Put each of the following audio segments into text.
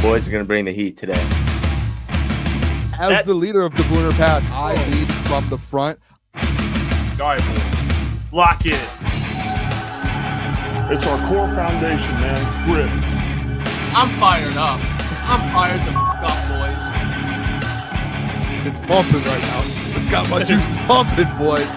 boys are going to bring the heat today. As the leader of the Booner Pack, I lead from the front. All right, boys. Lock in. It's our core foundation, man. Grit. I'm fired up. I'm fired the f*** up, boys. It's pumping right now. It's got my juices pumping, boys.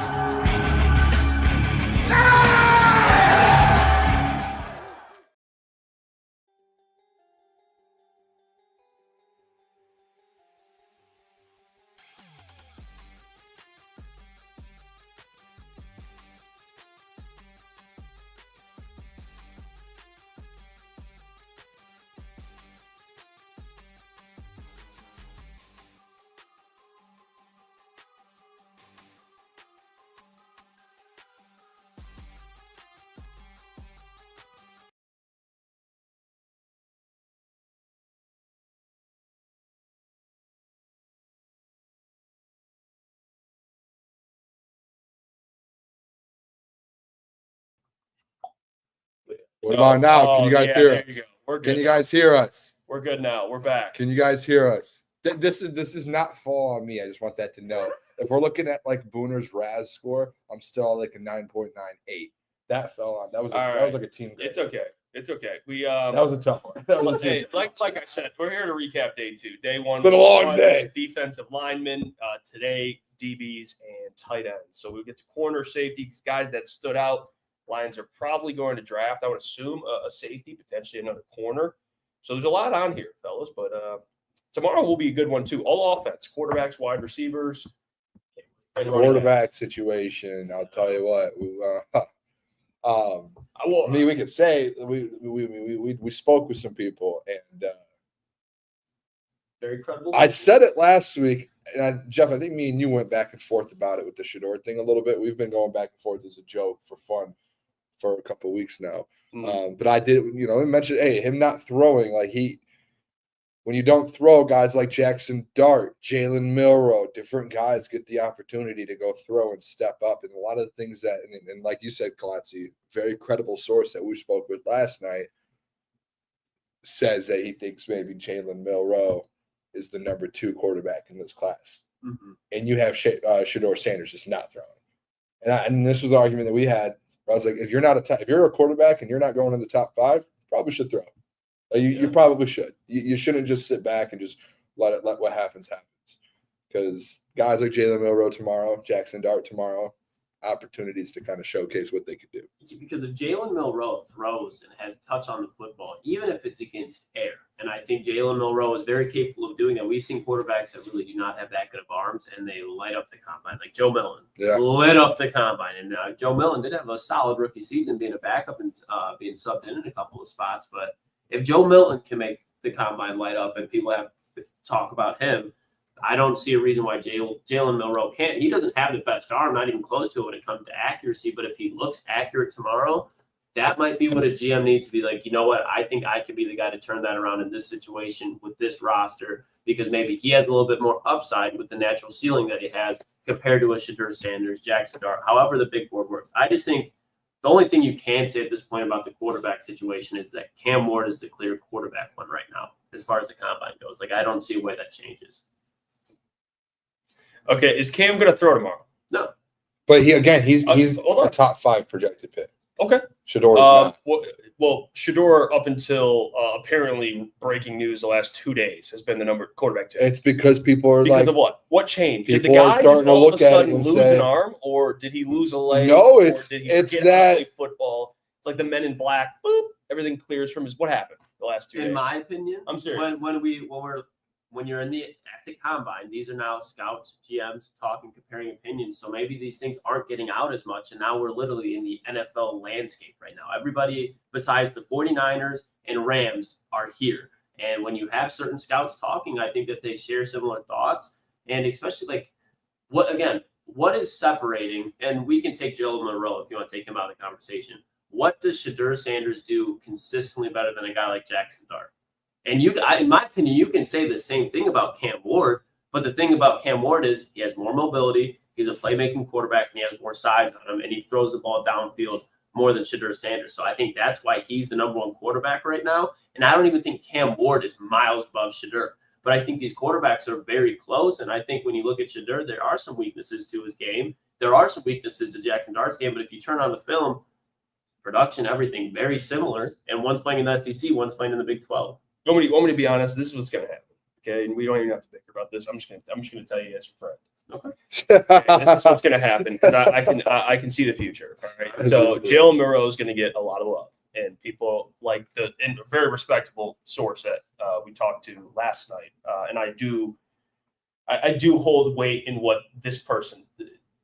What about now? Can you guys hear us? We're good. Can you guys hear us? We're good now. We're back. Can you guys hear us? This is not fall on me. I just want that to know. If we're looking at like Booner's Raz score, I'm still like a 9.98. That fell on. That was like a team grade. It's okay. It's okay. That was a tough one. Like I said, we're here to recap day 2. Day 1. It's been a long day. Defensive linemen. Today, DBs and tight ends. So we get to corner safeties, guys that stood out. Lions are probably going to draft, I would assume, a safety, potentially another corner. So there's a lot on here, fellas. But tomorrow will be a good one, too. All offense, quarterbacks, wide receivers. Quarterback situation, I'll tell you what. I mean, we could say we spoke with some people, and very credible. I said it last week, and Jeff, I think me and you went back and forth about it with the Shedeur thing a little bit. We've been going back and forth as a joke for fun for a couple of weeks now. But I did, mention, him not throwing, when you don't throw, guys like Jackson Dart, Jalen Milroe, different guys get the opportunity to go throw and step up. And a lot of the things that, and like you said, Klotzy, very credible source that we spoke with last night, says that he thinks maybe Jalen Milroe is the number 2 quarterback in this class. Mm-hmm. And you have Shedeur Sanders just not throwing. And this was the argument that we had. I was like, if you're a quarterback and you're not going in the top 5, probably should throw. You probably should. You shouldn't just sit back and just let what happens. Because guys like Jalen Milroe tomorrow, Jackson Dart tomorrow, opportunities to kind of showcase what they could do. Because if Jalen Milroe throws and has touch on the football, even if it's against air, and I think Jalen Milroe is very capable of doing that. We've seen quarterbacks that really do not have that good of arms, and they light up the combine, like Joe Millen lit up the combine. And Joe Millen did have a solid rookie season, being a backup and being subbed in a couple of spots. But if Joe Milton can make the combine light up and people have to talk about him, I don't see a reason why Jalen Milroe can't. He doesn't have the best arm, not even close to it when it comes to accuracy. But if he looks accurate tomorrow, that might be what a GM needs to be like. You know what? I think I could be the guy to turn that around in this situation with this roster, because maybe he has a little bit more upside with the natural ceiling that he has compared to a Shedeur Sanders, Jackson Dart, however the big board works. I just think the only thing you can say at this point about the quarterback situation is that Cam Ward is the clear quarterback one right now, as far as the combine goes. I don't see a way that changes. Okay, is Cam going to throw tomorrow? No. But he's a top 5 projected pick. Okay. Shedeur is not. Well, Shedeur, up until apparently breaking news the last 2 days, has been the number quarterback 2. It's because people are because of what? What changed? Did the people are guy starting to all of a look at it sudden and lose say- an arm, or did he lose a leg? No, or it's did he it's forget that how to play football. It's like the Men in Black. Boop, everything clears from his. What happened the last 2 days? In my opinion, I'm serious. When you're at the combine, these are now scouts, GMs talking, comparing opinions. So maybe these things aren't getting out as much. And now we're literally in the NFL landscape right now. Everybody besides the 49ers and Rams are here. And when you have certain scouts talking, I think that they share similar thoughts. And especially what is separating, and we can take Joe Monroe if you want to take him out of the conversation. What does Shedeur Sanders do consistently better than a guy like Jackson Dart? And in my opinion, you can say the same thing about Cam Ward, but the thing about Cam Ward is he has more mobility, he's a playmaking quarterback, and he has more size on him, and he throws the ball downfield more than Shedeur Sanders. So I think that's why he's the number one quarterback right now. And I don't even think Cam Ward is miles above Shedeur. But I think these quarterbacks are very close. And I think when you look at Shedeur, there are some weaknesses to his game. There are some weaknesses to Jackson Dart's game. But if you turn on the film, production, everything, very similar. And one's playing in the SEC, one's playing in the Big 12. You want me to be honest? This is what's going to happen. Okay, and we don't even have to bicker about this. I'm just gonna tell you as a friend. Okay, this is what's gonna happen because I can see the future. All right, so Jalen Milroe is gonna get a lot of love, and people like and a very respectable source that we talked to last night, and I do hold weight in what this person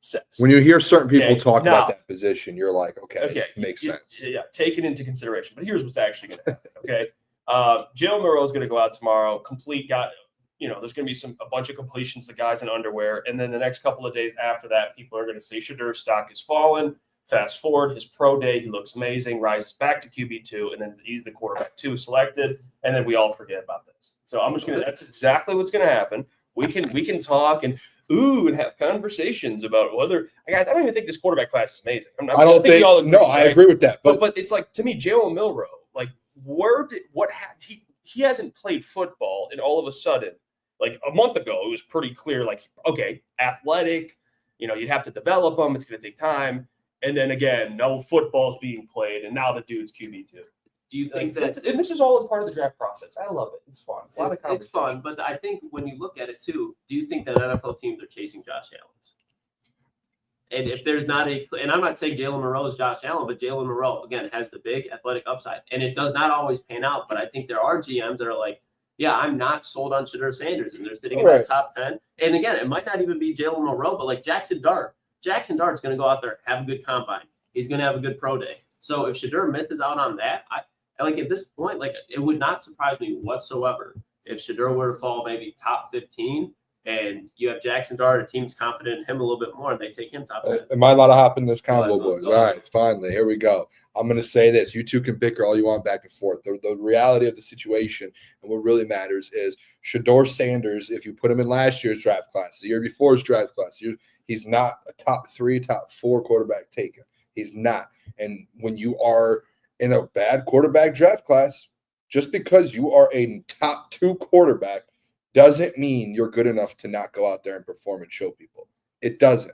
says. When you hear certain people talk about that position, you're like, okay, makes sense. Yeah, take it into consideration. But here's what's actually gonna happen. Okay. Jalen Milroe is going to go out tomorrow. Complete guy, there's going to be a bunch of completions to guys in underwear, and then the next couple of days after that, people are going to say Shedeur's stock has fallen. Fast forward, his pro day, he looks amazing, rises back to QB2, and then he's the quarterback 2 selected, and then we all forget about this. So I'm just that's exactly what's going to happen. We can talk and have conversations about whether guys. I don't even think this quarterback class is amazing. I don't think y'all agree, I agree with that, but it's like to me, Jalen Milroe, like. He hasn't played football, and all of a sudden, like a month ago, it was pretty clear, like, okay, athletic, you'd have to develop him. It's going to take time. And then again, no football's being played, and now the dude's QB2. Do you think that? And this is all part of the draft process. I love it. It's fun. A lot of it's fun, but I think when you look at it too, do you think that NFL teams are chasing Josh Allen? And if there's not and I'm not saying Jalen Milroe is Josh Allen, but Jalen Milroe, again, has the big athletic upside. And it does not always pan out, but I think there are GMs that are like, yeah, I'm not sold on Shedeur Sanders, and they're sitting in that top 10. And again, it might not even be Jalen Milroe, but like Jackson Dart. Jackson Dart's going to go out there, have a good combine. He's going to have a good pro day. So if Shedeur misses out on that, I like at this point, like it would not surprise me whatsoever if Shedeur were to fall maybe top 15. And you have Jackson Dart, a team's confident in him a little bit more, and they take him top 10. Am I allowed to hop in this convo, boys? All right, finally, here we go. I'm going to say this. You two can bicker all you want back and forth. The reality of the situation and what really matters is Shedeur Sanders, if you put him in last year's draft class, the year before's draft class, he's not a top 3, top 4 quarterback taken. He's not. And when you are in a bad quarterback draft class, just because you are a top 2 quarterback doesn't mean you're good enough to not go out there and perform and show people. It doesn't.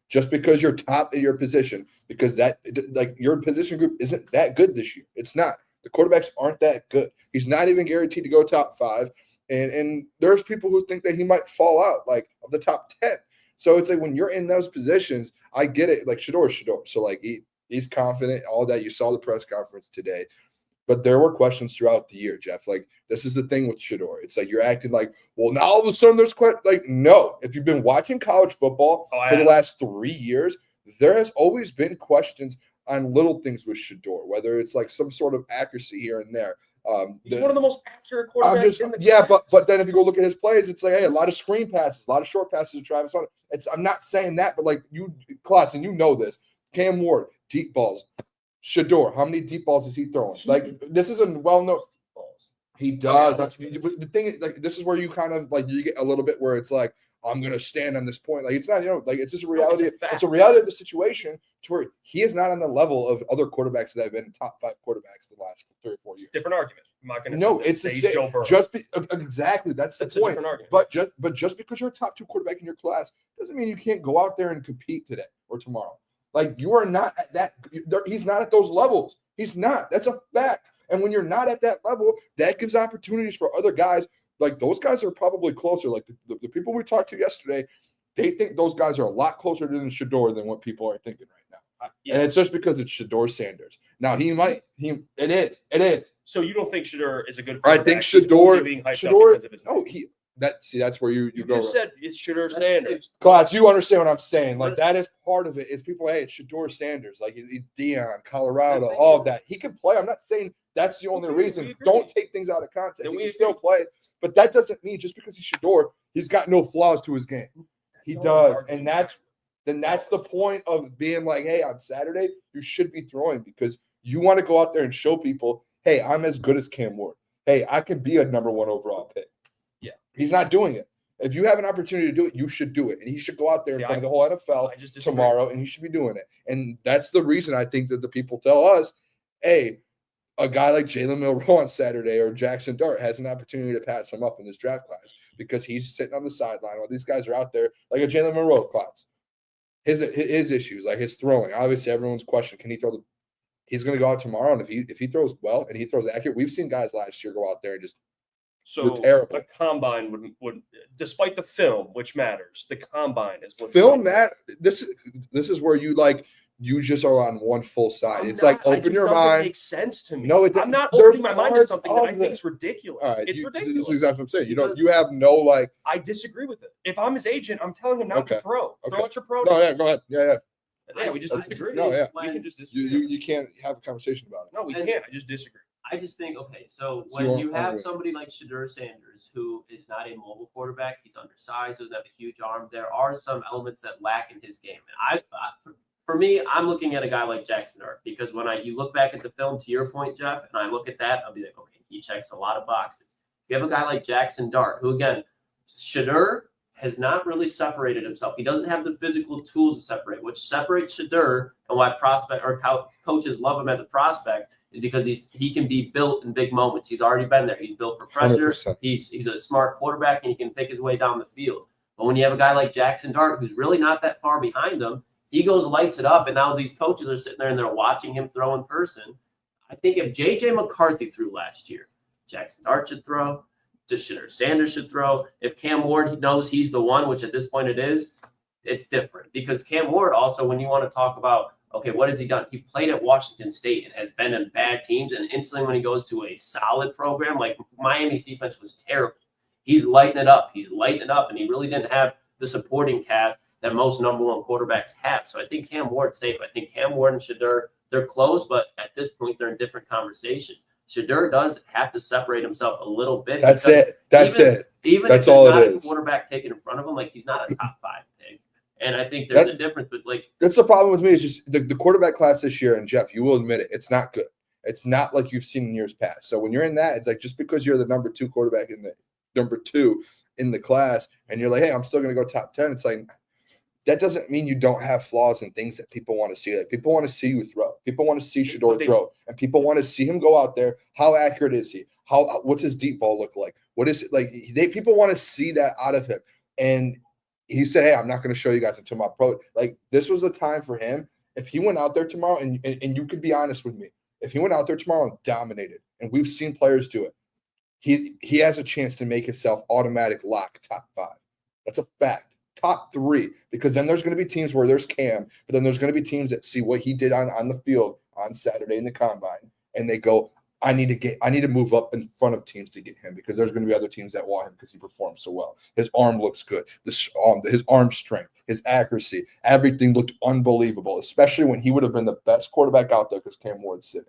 Just because you're top in your position, because your position group isn't that good this year. It's not. The quarterbacks aren't that good. He's not even guaranteed to go top 5. And there's people who think that he might fall out like of the top 10. So it's like when you're in those positions, I get it. Like Shedeur. So like he's confident, all that. You saw the press conference today. But there were questions throughout the year, Jeff. Like, this is the thing with Shedeur. It's like you're acting like, well, now all of a sudden there's like, no. If you've been watching college football for the last 3 years, there has always been questions on little things with Shedeur, whether it's like some sort of accuracy here and there. He's one of the most accurate quarterbacks in the but then if you go look at his plays, it's like, hey, a lot of screen passes, a lot of short passes to Travis Hunter. I'm not saying that, but like Klotz, and you know this, Cam Ward, deep balls. Shedeur, how many deep balls is he throwing? Like, this is a well-known balls. He does. The thing is, like, this is where you kind of like you get a little bit where it's like, I'm gonna stand on this point. Like, it's not, like it's just a reality. It's a reality of the situation to where he is not on the level of other quarterbacks that have been top 5 quarterbacks the last 3 or 4 years. It's a different argument. I'm not gonna. No, it's the same. Exactly, that's the point. But just because you're a top 2 quarterback in your class doesn't mean you can't go out there and compete today or tomorrow. Like, you are not at that. He's not at those levels. He's not. That's a fact. And when you're not at that level, that gives opportunities for other guys. Like, those guys are probably closer. Like, the people we talked to yesterday, they think those guys are a lot closer to Shedeur than what people are thinking right now. And it's just because it's Shedeur Sanders. Now, it is. So you don't think Shedeur is a good quarterback? I think Shedeur. That's where you go. You just said it's Shedeur Sanders. Klotz, you understand what I'm saying. Like, that is part of it. Is people, hey, it's Shedeur Sanders. Like, Deion, Colorado, all of that. He can play. I'm not saying that's the only reason. Don't take things out of context. He can still play. But that doesn't mean just because he's Shedeur, he's got no flaws to his game. He does. And that's the point of being like, hey, on Saturday, you should be throwing because you want to go out there and show people, hey, I'm as good as Cam Ward. Hey, I can be a number 1 overall pick. He's not doing it. If you have an opportunity to do it, you should do it. And he should go out there in front of the whole NFL tomorrow, and he should be doing it. And that's the reason I think that the people tell us, hey, a guy like Jalen Milroe on Saturday or Jackson Dart has an opportunity to pass him up in this draft class because he's sitting on the sideline while these guys are out there like a Jalen Milroe class. His issues, like his throwing. Obviously, everyone's question, can he throw the – he's going to go out tomorrow, and if he throws well and he throws accurate, we've seen guys last year go out there and just So terrible. a combine would, despite the film, which matters, the combine is what film that this is where you just are on one full side. It's like open your mind. It makes sense to me. No, I'm not opening my mind to something that I think is ridiculous. All right, it's ridiculous. This is exactly what I'm saying. You have no like. I disagree with it. If I'm his agent, I'm telling him not to throw. Okay. Throw at your pro. No, yeah, go ahead. Yeah. Yeah, we just disagree. No, yeah. We can just disagree. You can't have a conversation about it. No, we can't. I just disagree. I just think, okay, so when you have somebody like Shedeur Sanders, who is not a mobile quarterback, he's undersized, doesn't have a huge arm, there are some elements that lack in his game. And for me, I'm looking at a guy like Jackson Dart because when you look back at the film, to your point, Jeff, and I look at that, I'll be like, okay, he checks a lot of boxes. You have a guy like Jackson Dart, who, again, Shedeur has not really separated himself. He doesn't have the physical tools to separate, which separates Shedeur and why coaches love him as a prospect is because he can be built in big moments. He's already been there. He's built for pressure. 100%. He's a smart quarterback, and he can pick his way down the field. But when you have a guy like Jackson Dart, who's really not that far behind him, he goes, lights it up, and now these coaches are sitting there and they're watching him throw in person. I think if J.J. McCarthy threw last year, Jackson Dart should throw. Shedeur Sanders should throw. If Cam Ward knows he's the one, which at this point it is, it's different. Because Cam Ward also, when you want to talk about, okay, what has he done? He played at Washington State and has been in bad teams. And instantly when he goes to a solid program, like Miami's defense was terrible. He's lighting it up. And he really didn't have the supporting cast that most number one quarterbacks have. So I think Cam Ward's safe. I think Cam Ward and Shedeur, they're close, but at this point, they're in different conversations. Shedeur does have to separate himself a little bit. That's it. Even that's if all not it is. A quarterback taken in front of him, like he's not a top 5 pick. And I think there's a difference. But that's the problem with me. Is just the quarterback class this year, and Jeff, you will admit it, it's not good. It's not like you've seen in years past. So when you're in that, it's like just because you're the number 2 quarterback in the number 2 in the class, and you're like, hey, I'm still going to go top 10. It's like that doesn't mean you don't have flaws and things that people want to see. Like people want to see you throw. People want to see Shedeur throw, and people want to see him go out there. How accurate is he? What's his deep ball look like? What is it like? People want to see that out of him. And he said, hey, I'm not going to show you guys until my pro. Like this was the time for him. If he went out there tomorrow, and you could be honest with me, if he went out there tomorrow and dominated, and we've seen players do it, he has a chance to make himself automatic lock top 5. That's a fact. Top 3, because then there's going to be teams where there's Cam, but then there's going to be teams that see what he did on the field on Saturday in the combine, and they go, I need to move up in front of teams to get him because there's going to be other teams that want him because he performed so well. His arm looks good. His arm strength, his accuracy, everything looked unbelievable, especially when he would have been the best quarterback out there because Cam Ward's sitting.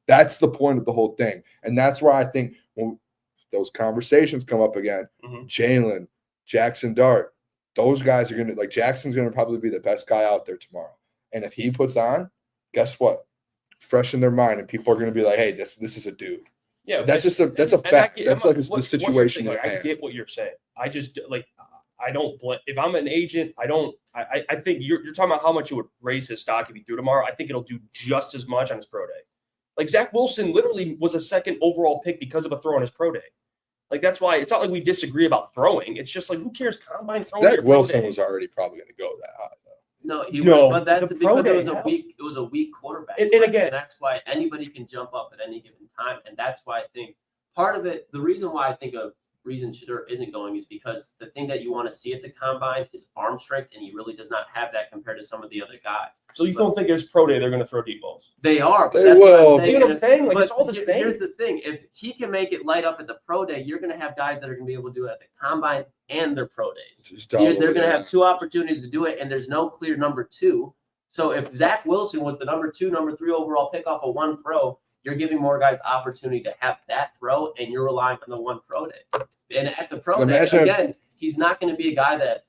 That's the point of the whole thing, and that's where I think when those conversations come up again, Jalen, Jackson Dart, those guys are going to, like, Jackson's going to probably be the best guy out there tomorrow. And if he puts on, guess what? Fresh in their mind, and people are going to be like, hey, this is a dude. Yeah, that's a fact. That's like the situation. I get what you're saying. I just, like, I don't, if I'm an agent, I think you're talking about how much it would raise his stock if he threw tomorrow. I think it'll do just as much on his pro day. Like, Zach Wilson literally was a 2nd overall pick because of a throw on his pro day. Like, that's why it's not like we disagree about throwing. It's just like, who cares? Combine throwing. Zach Wilson was already probably going to go that high, though. No, but that's because it was a weak quarterback. And again, that's why anybody can jump up at any given time. And that's why I think part of it, the reason why I think Shedeur isn't going is because the thing that you want to see at the combine is arm strength, and he really does not have that compared to some of the other guys. So you don't think there's pro day they're going to throw deep balls? They are. But they will. You know what I'm saying? Like, it's all the same. Here's the thing. If he can make it light up at the pro day, you're going to have guys that are going to be able to do it at the combine and their pro days. They're going to have 2 opportunities to do it, and there's no clear number 2. So if Zach Wilson was the number 2, number 3 overall pick off of 1 throw, you're giving more guys opportunity to have that throw, and you're relying on the 1 pro day. And at the pro day, again, he's not going to be a guy that,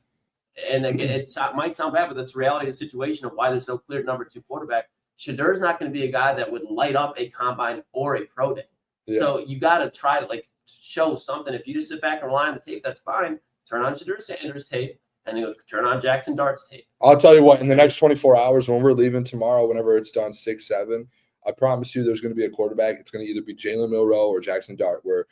and again, it might sound bad, but that's the reality of the situation of why there's no clear number 2 quarterback. Shedeur's not going to be a guy that would light up a combine or a pro day. Yeah. So you got to try to, like, show something. If you just sit back and rely on the tape, that's fine. turn on Shadur Sanders tape, and then go turn on Jackson Dart's tape. I'll tell you what, in the next 24 hours when we're leaving tomorrow, whenever it's done 6-7, I promise you there's going to be a quarterback. It's going to either be Jalen Milroe or Jackson Dart, where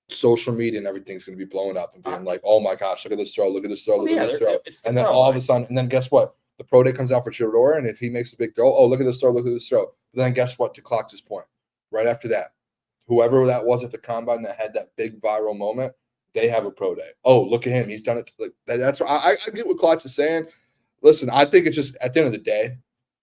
social media and everything's going to be blowing up and being like, oh my gosh, look at this throw, look at this throw, look at this throw. And then all of a sudden, and then guess what? The pro day comes out for Shador, and if he makes a big throw, oh, look at this throw, look at this throw. But then guess what? To Klotz's point, right after that, whoever that was at the combine that had that big viral moment, they have a pro day. Oh, look at him. He's done it. Like that's I get what Klotz is saying. Listen, I think it's just at the end of the day,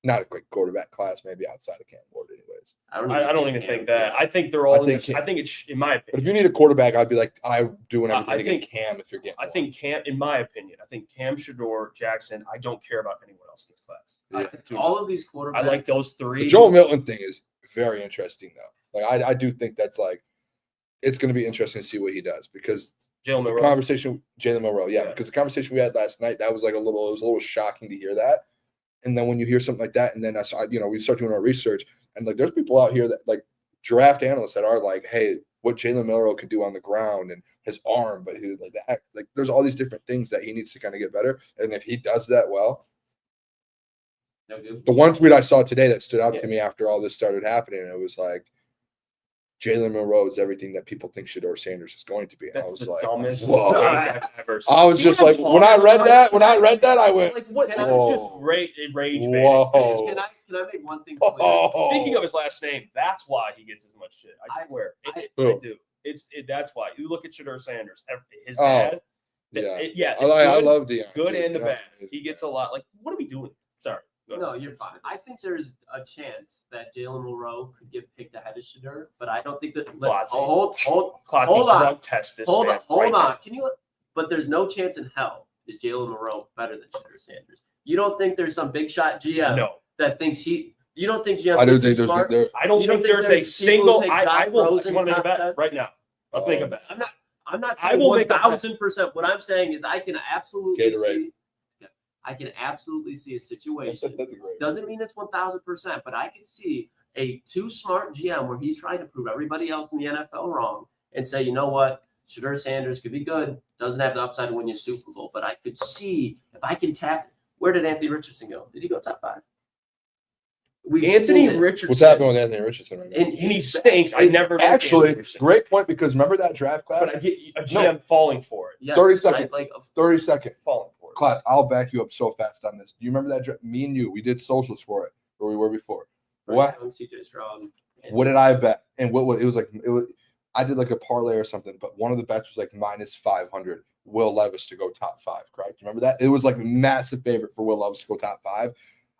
not a great quarterback class, maybe outside of Cam Ward anyways. I don't even think that. I think they're all I think it's, in my opinion. But if you need a quarterback, I'd be like, I'm doing everything to get Cam if you're getting one. think Cam, in my opinion, I think Cam, Shador, Jackson, I don't care about anyone else in this class. Yeah. All of these quarterbacks. I like those three. The Joel Milton thing is very interesting, though. Like, I do think that's like, it's going to be interesting to see what he does because Jalen Milroe. Jalen Milroe, yeah, because the conversation we had last night, that was like it was a little shocking to hear that. And then when you hear something like that, and then we start doing our research, and like there's people out here that like draft analysts that are like, hey, what Jalen Milroe can do on the ground and his arm, but he like that, like there's all these different things that he needs to kind of get better. And if he does that well, the one tweet I saw today that stood out to me after all this started happening, it was like, Jalen Milroe is everything that people think Shador Sanders is going to be. And I was like, dumbest whoa. I've ever seen. I was just like, when I read that, I went, like, what? Whoa. Rage whoa. Can I make one thing clear? Whoa. Speaking of his last name, that's why he gets as much shit. I swear. I do. That's why. You look at Shador Sanders, his dad. I love Deion. Good and the bad. He gets a lot. Like, what are we doing? Sorry. No, you're fine. I think there's a chance that Jalen Milroe could get picked ahead of Shador, but I don't think that. Hold on. Test this. Hold on. Can you? But there's no chance in hell is Jalen Milroe better than Shador Sanders. You don't think there's some big shot GM that thinks he? You don't think GM? I don't think smart? I don't think there's a single. I will. You want to make a bet right now? Let's make a bet. I'm not saying 1,000%. What I'm saying is I can absolutely see. I can absolutely see a situation. Doesn't mean it's 1,000%, but I can see a too smart GM where he's trying to prove everybody else in the NFL wrong and say, you know what, Shador Sanders could be good, doesn't have the upside to win you a Super Bowl, but I could see if I can tap. Where did Anthony Richardson go? Did he go top 5? Anthony Richardson. What's happening with Anthony Richardson right now? And he stinks. I never actually great point because remember that draft class? But I get a GM falling for it. Yes, 30 seconds. 30 seconds. Falling for it. Klotz, I'll back you up so fast on this. Do you remember that draft? Me and you, we did socials for it where we were before. What did I bet? And what was it? Was I did like a parlay or something, but one of the bets was like minus 500. Will Levis to go top 5, correct? Remember that? It was like a massive favorite for Will Levis to go top 5,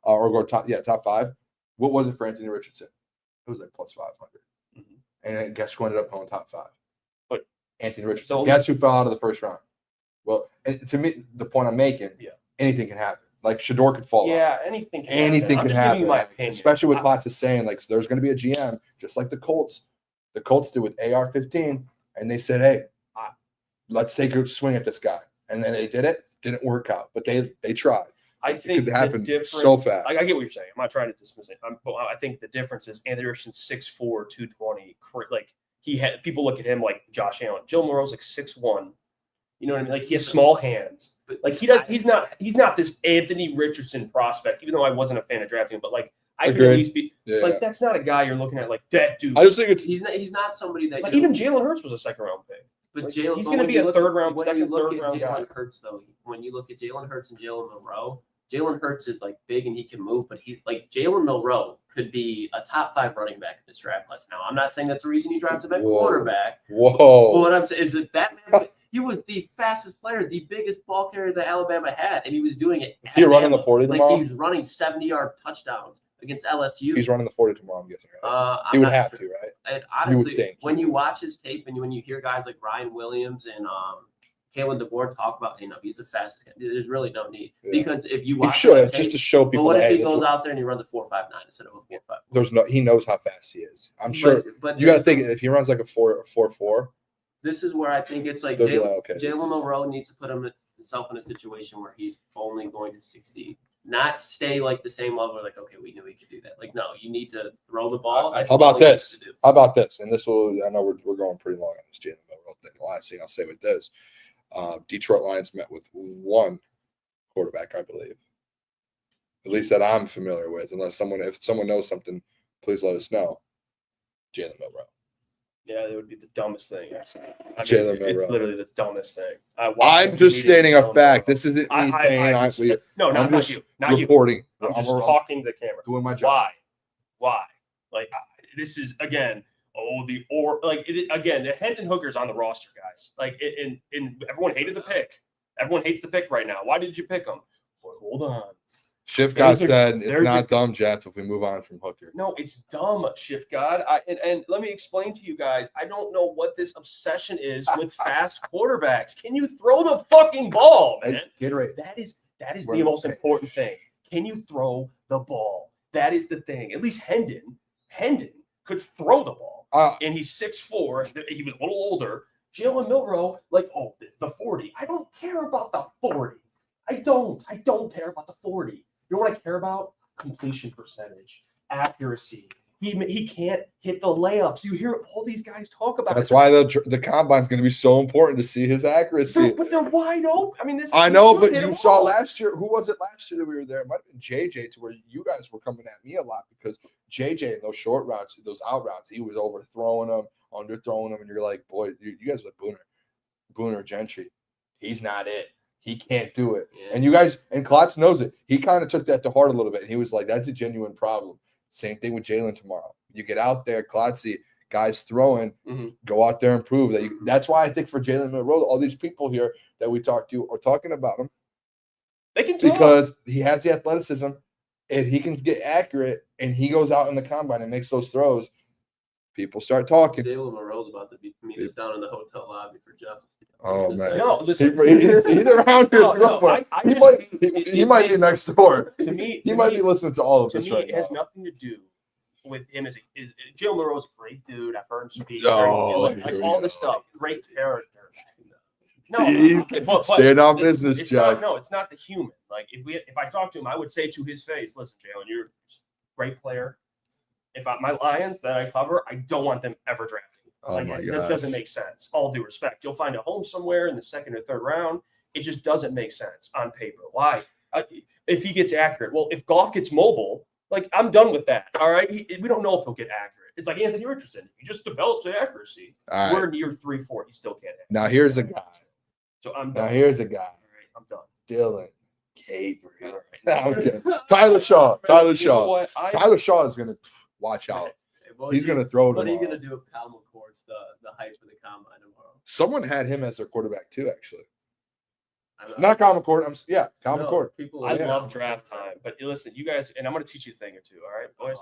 or go top 5. What was it for Anthony Richardson? It was like plus 500. Mm-hmm. And guess who ended up going top 5? But Anthony Richardson. Guess who fell out of the first round? Well, and to me, the point I'm making, anything can happen. Like Shador could fall out. Yeah, anything can happen. I'm just giving you my opinion. Especially what Klotz is saying, like so there's going to be a GM, just like the Colts. The Colts did with AR-15, and they said, hey, let's take a swing at this guy. And then they did it. Didn't work out, but they tried. I think it could happen so fast. I get what you're saying. I'm not trying to dismiss it. But I think the difference is Anthony Richardson's 6'4", 220. Like he had people look at him like Josh Allen. Joe Morrow's like 6'1". You know what I mean? Like he has small hands. Like he's not this Anthony Richardson prospect. Even though I wasn't a fan of drafting him, but like I can at least be that's not a guy you're looking at like that dude. I just think he's not somebody that like even Jalen Hurts was a second round pick. But like, Jalen, he's going to be a third round guy. Hurts though, when you look at Jalen Hurts and Jalen Milroe, Jalen Hurts is like big and he can move, but he's like Jalen Milroe could be a top 5 running back in this draft class. Now, I'm not saying that's the reason you drafted him at quarterback. Whoa! But what I'm saying is that man, he was the fastest player, the biggest ball carrier that Alabama had, and he was doing it. Is he running the 40 tomorrow? He was running 70-yard touchdowns against LSU. He's running the 40 tomorrow, I'm guessing. Right? He would have to, right? And honestly, when you watch his tape and when you hear guys like Ryan Williams and Kalen DeBoer talk about, he's the fastest guy. There's really no need because if you watch, just to show people. But what if he goes out there and he runs a 4.59 instead of a 4.5? He knows how fast he is. I'm sure. But you got to think if he runs like a 4.4. This is where I think it's like Jalen Milroe needs to put himself in a situation where he's only going to succeed. Not stay like the same level. Like, okay, we knew we could do that. Like, no, you need to throw the ball. How about this? And this will. I know we're going pretty long on this Jalen Milroe thing. The last thing I'll say with this, Detroit Lions met with one quarterback, I believe. At least that I'm familiar with. If someone knows something, please let us know. Jalen Milroe. Yeah, it would be the dumbest thing. Jalen Milroe. It's literally the dumbest thing. I'm just stating a fact. This isn't me saying not you. Not reporting. you. I'm just talking to the camera. Doing my job. Why? Like this is again. The Hendon Hooker's on the roster, guys. Like, and everyone hated the pick. Everyone hates the pick right now. Why did you pick him? Well, hold on. Shift God said it's not dumb, Jeff, if we move on from Hooker. No, it's dumb, Shift God. And let me explain to you guys. I don't know what this obsession is with fast quarterbacks. Can you throw the fucking ball, man? Get right. That is the most important thing. Can you throw the ball? That is the thing. At least Hendon could throw the ball. And he's 6'4". He was a little older. Jalen Milroe, the 40. I don't care about the 40. I don't care about the 40. You know what I care about? Completion percentage, accuracy. He can't hit the layups. You hear all these guys talk about That's why the combine's going to be so important to see his accuracy. But they're wide open. I mean, I know, but you saw last year. Who was it last year that we were there? It might have been JJ, to where you guys were coming at me a lot because JJ in those short routes, those out routes, he was overthrowing them, underthrowing them, and you're like, boy, you guys are Booner, Gentry. He's not it. He can't do it. Yeah. And you guys, and Klotz knows it. He kind of took that to heart a little bit. And he was like, that's a genuine problem. Same thing with Jalen tomorrow. You get out there, Klotzy, guys throwing, go out there and prove that. That's why I think for Jalen Milroe, all these people here that we talked to are talking about him. They can talk. Because he has the athleticism. If he can get accurate and he goes out in the combine and makes those throws, people start talking. Jalen Milroe's about to meet us down in the hotel lobby for Jeff. Oh, man. No, listen. He's around here somewhere. He might be next door. To me, he might be listening to all of this right now. It has nothing to do with him. Is Jalen Milroe's a great dude. I've heard him speak. All this stuff. Great character. No, but stand on business, Jeff. It's not the human. Like if I talk to him, I would say to his face, "Listen, Jalen, you're a great player. If my Lions that I cover, I don't want them ever drafting. That doesn't make sense. All due respect, you'll find a home somewhere in the second or third round. It just doesn't make sense on paper. Why? If he gets accurate, well, if Goff gets mobile, I'm done with that. All right, we don't know if he'll get accurate. It's like Anthony Richardson. If he just develops the accuracy, we're in year 3-4. He still can't. Now here's a guy. So I'm done. Now here's a guy. All right, I'm done. Dylan Gabriel. All right. Tyler Shaw. Tyler Shaw is going to watch out. He's going to throw it. What are you going to do if Kyle McCord's the hype for the combine tomorrow? Someone had him as their quarterback too, actually. Not Kyle McCord. Kyle McCord. I love draft time, but listen, you guys, and I'm going to teach you a thing or two. All right, boys.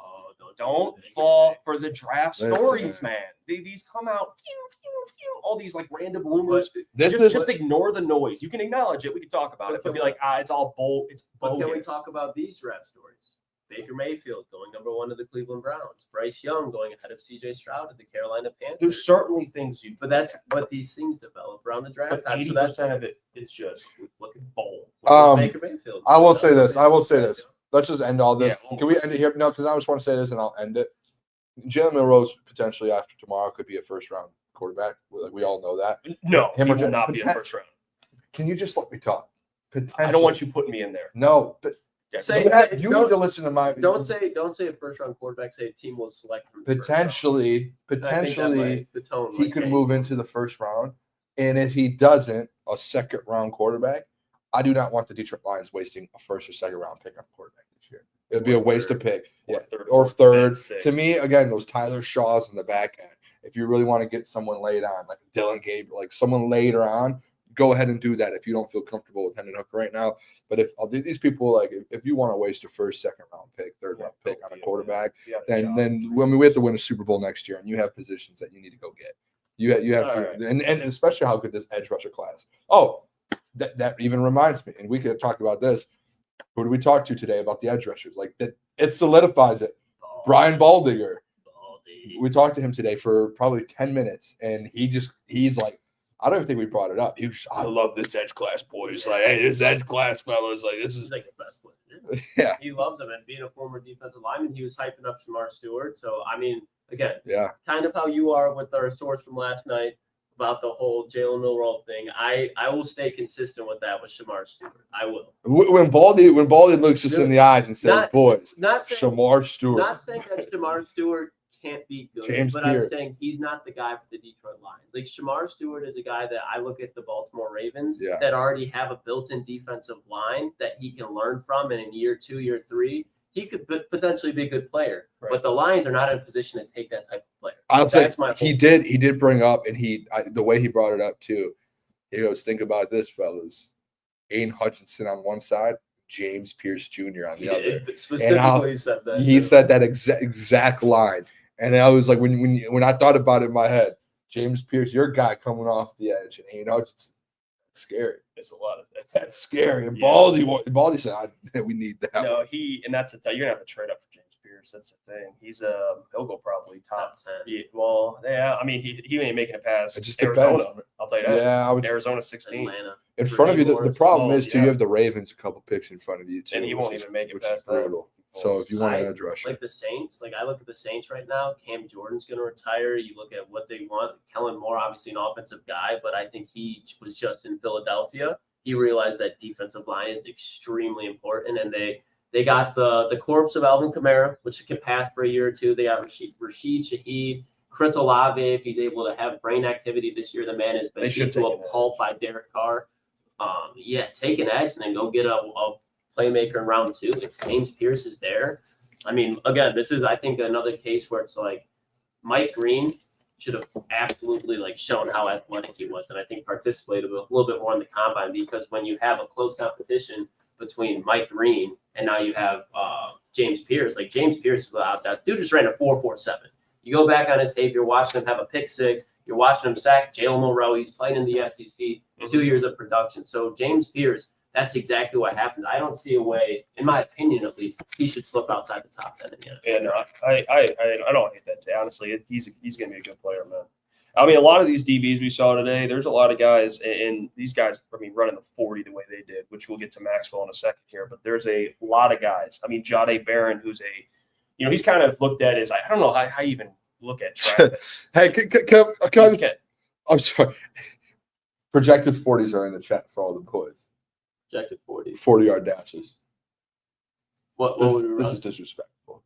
Don't fall for the draft stories, man. These come out, all these random rumors. Just ignore the noise. You can acknowledge it. We can talk about it, but be like, it's all bold. It's bogus. But can we talk about these draft stories? Baker Mayfield going #1 to the Cleveland Browns. Bryce Young going ahead of C.J. Stroud to the Carolina Panthers. There's certainly things but these things develop around the draft. But 80% of it is just looking bold. Baker Mayfield. I will say this. Let's just end all this. Yeah, can we end it here? No, because I just want to say this and I'll end it. Jalen Milroe potentially after tomorrow could be a first-round quarterback. We all know that. No, he will not be a first round. Can you just let me talk? I don't want you putting me in there. No, but you need to listen to my. Don't say a first-round quarterback. Say a team will select him. Potentially, he could move into the first round, and if he doesn't, a second-round quarterback. I do not want the Detroit Lions wasting a first or second-round pick on quarterback this year. It'd be a waste of pick. Or third. To me, again, those Tyler Shaws in the back end. If you really want to get someone laid on, like Dylan Gabriel, someone later on, go ahead and do that if you don't feel comfortable with Hendon Hooker right now. But if these people, if you want to waste a first, second-round pick, third-round pick on a quarterback, then we have to win a Super Bowl next year, and you have positions that you need to go get. You have to, and especially how good this edge rusher class. Oh, that even reminds me, and we could talk about this. Who did we talk to today about the edge rushers? It solidifies it. Brian Baldinger. We talked to him today for probably 10 minutes, and he's like, I don't even think we brought it up. I love this edge class, boys. Hey, this edge class, fellas. This is the best player. Yeah. He loves them. And being a former defensive lineman, he was hyping up Shamar Stewart. So, again, kind of how you are with our source from last night. about the whole Jalen Milroe thing. I will stay consistent with that with Shamar Stewart. I will. When Baldy looks us in the eyes and says, "Boys, Not saying Shamar Stewart." Not saying that Shamar Stewart can't be good, James but Pierce. I'm saying he's not the guy for the Detroit Lions. Like Shamar Stewart is a guy that I look at the Baltimore Ravens that already have a built-in defensive line that he can learn from, and in year 2, year 3, he could potentially be a good player. Right. But the Lions are not in a position to take that type of player. I'll say That's my he did bring up, and the way he brought it up too. He goes, "Think about this, fellas. Aiden Hutchinson on one side, James Pierce Jr. on the other." Specifically, he said that. He said that exact line, and I was like, when I thought about it in my head, James Pierce, your guy coming off the edge, and Aiden Hutchinson, that's scary. It's a lot of That's scary. And Yeah. Baldy said, "We need that." No, that's you're gonna have to trade up for James Pierce. That's the thing. He'll go probably top 10. Yeah, well, yeah. I mean, he ain't making it past It just Arizona. depends. I'll tell you that. Yeah, I would. Arizona 16, Atlanta. In front of you, the problem Well, is too. yeah. You have the Ravens a couple picks in front of you too, and he which won't is- even make it which is past that. brutal. So if you want an edge rusher, Like the Saints, like I look at the Saints right now, Cam Jordan's going to retire. You look at what they want. Kellen Moore, obviously an offensive guy, but I think he was just in Philadelphia. He realized that defensive line is extremely important, and they got the corpse of Alvin Kamara, which can pass for a year or two. They got Rashid Shaheed, Chris Olave. If he's able to have brain activity this year, the man has been They should beat to take a an edge. pulp by Derek Carr. Take an edge and then go get a playmaker in round 2. If James Pierce is there, I mean, again, this is, I think, another case where it's like Mike Green should have absolutely shown how athletic he was, and I think participated a little bit more in the combine, because when you have a close competition between Mike Green and now you have James Pierce, James Pierce is out that dude just ran a 4.47. You go back on his tape, you're watching him have a pick 6, you're watching him sack Jalen Milroe. He's playing in the SEC, 2 years of production. So James Pierce, that's exactly what happened. I don't see a way, in my opinion at least, he should slip outside the top 10 again. Yeah, no, I don't hate that. Honestly, he's going to be a good player, man. I mean, a lot of these DBs we saw today, there's a lot of guys, and these guys, I mean, running the 40 the way they did, which we'll get to Maxwell in a second here, but there's a lot of guys. I mean, Jahdae Barron, who's he's kind of looked at as, I don't know how you even look at Travis. hey, I'm sorry. Projected 40s are in the chat for all the boys. Projected 40. 40-yard dashes. What would we This run? is disrespectful.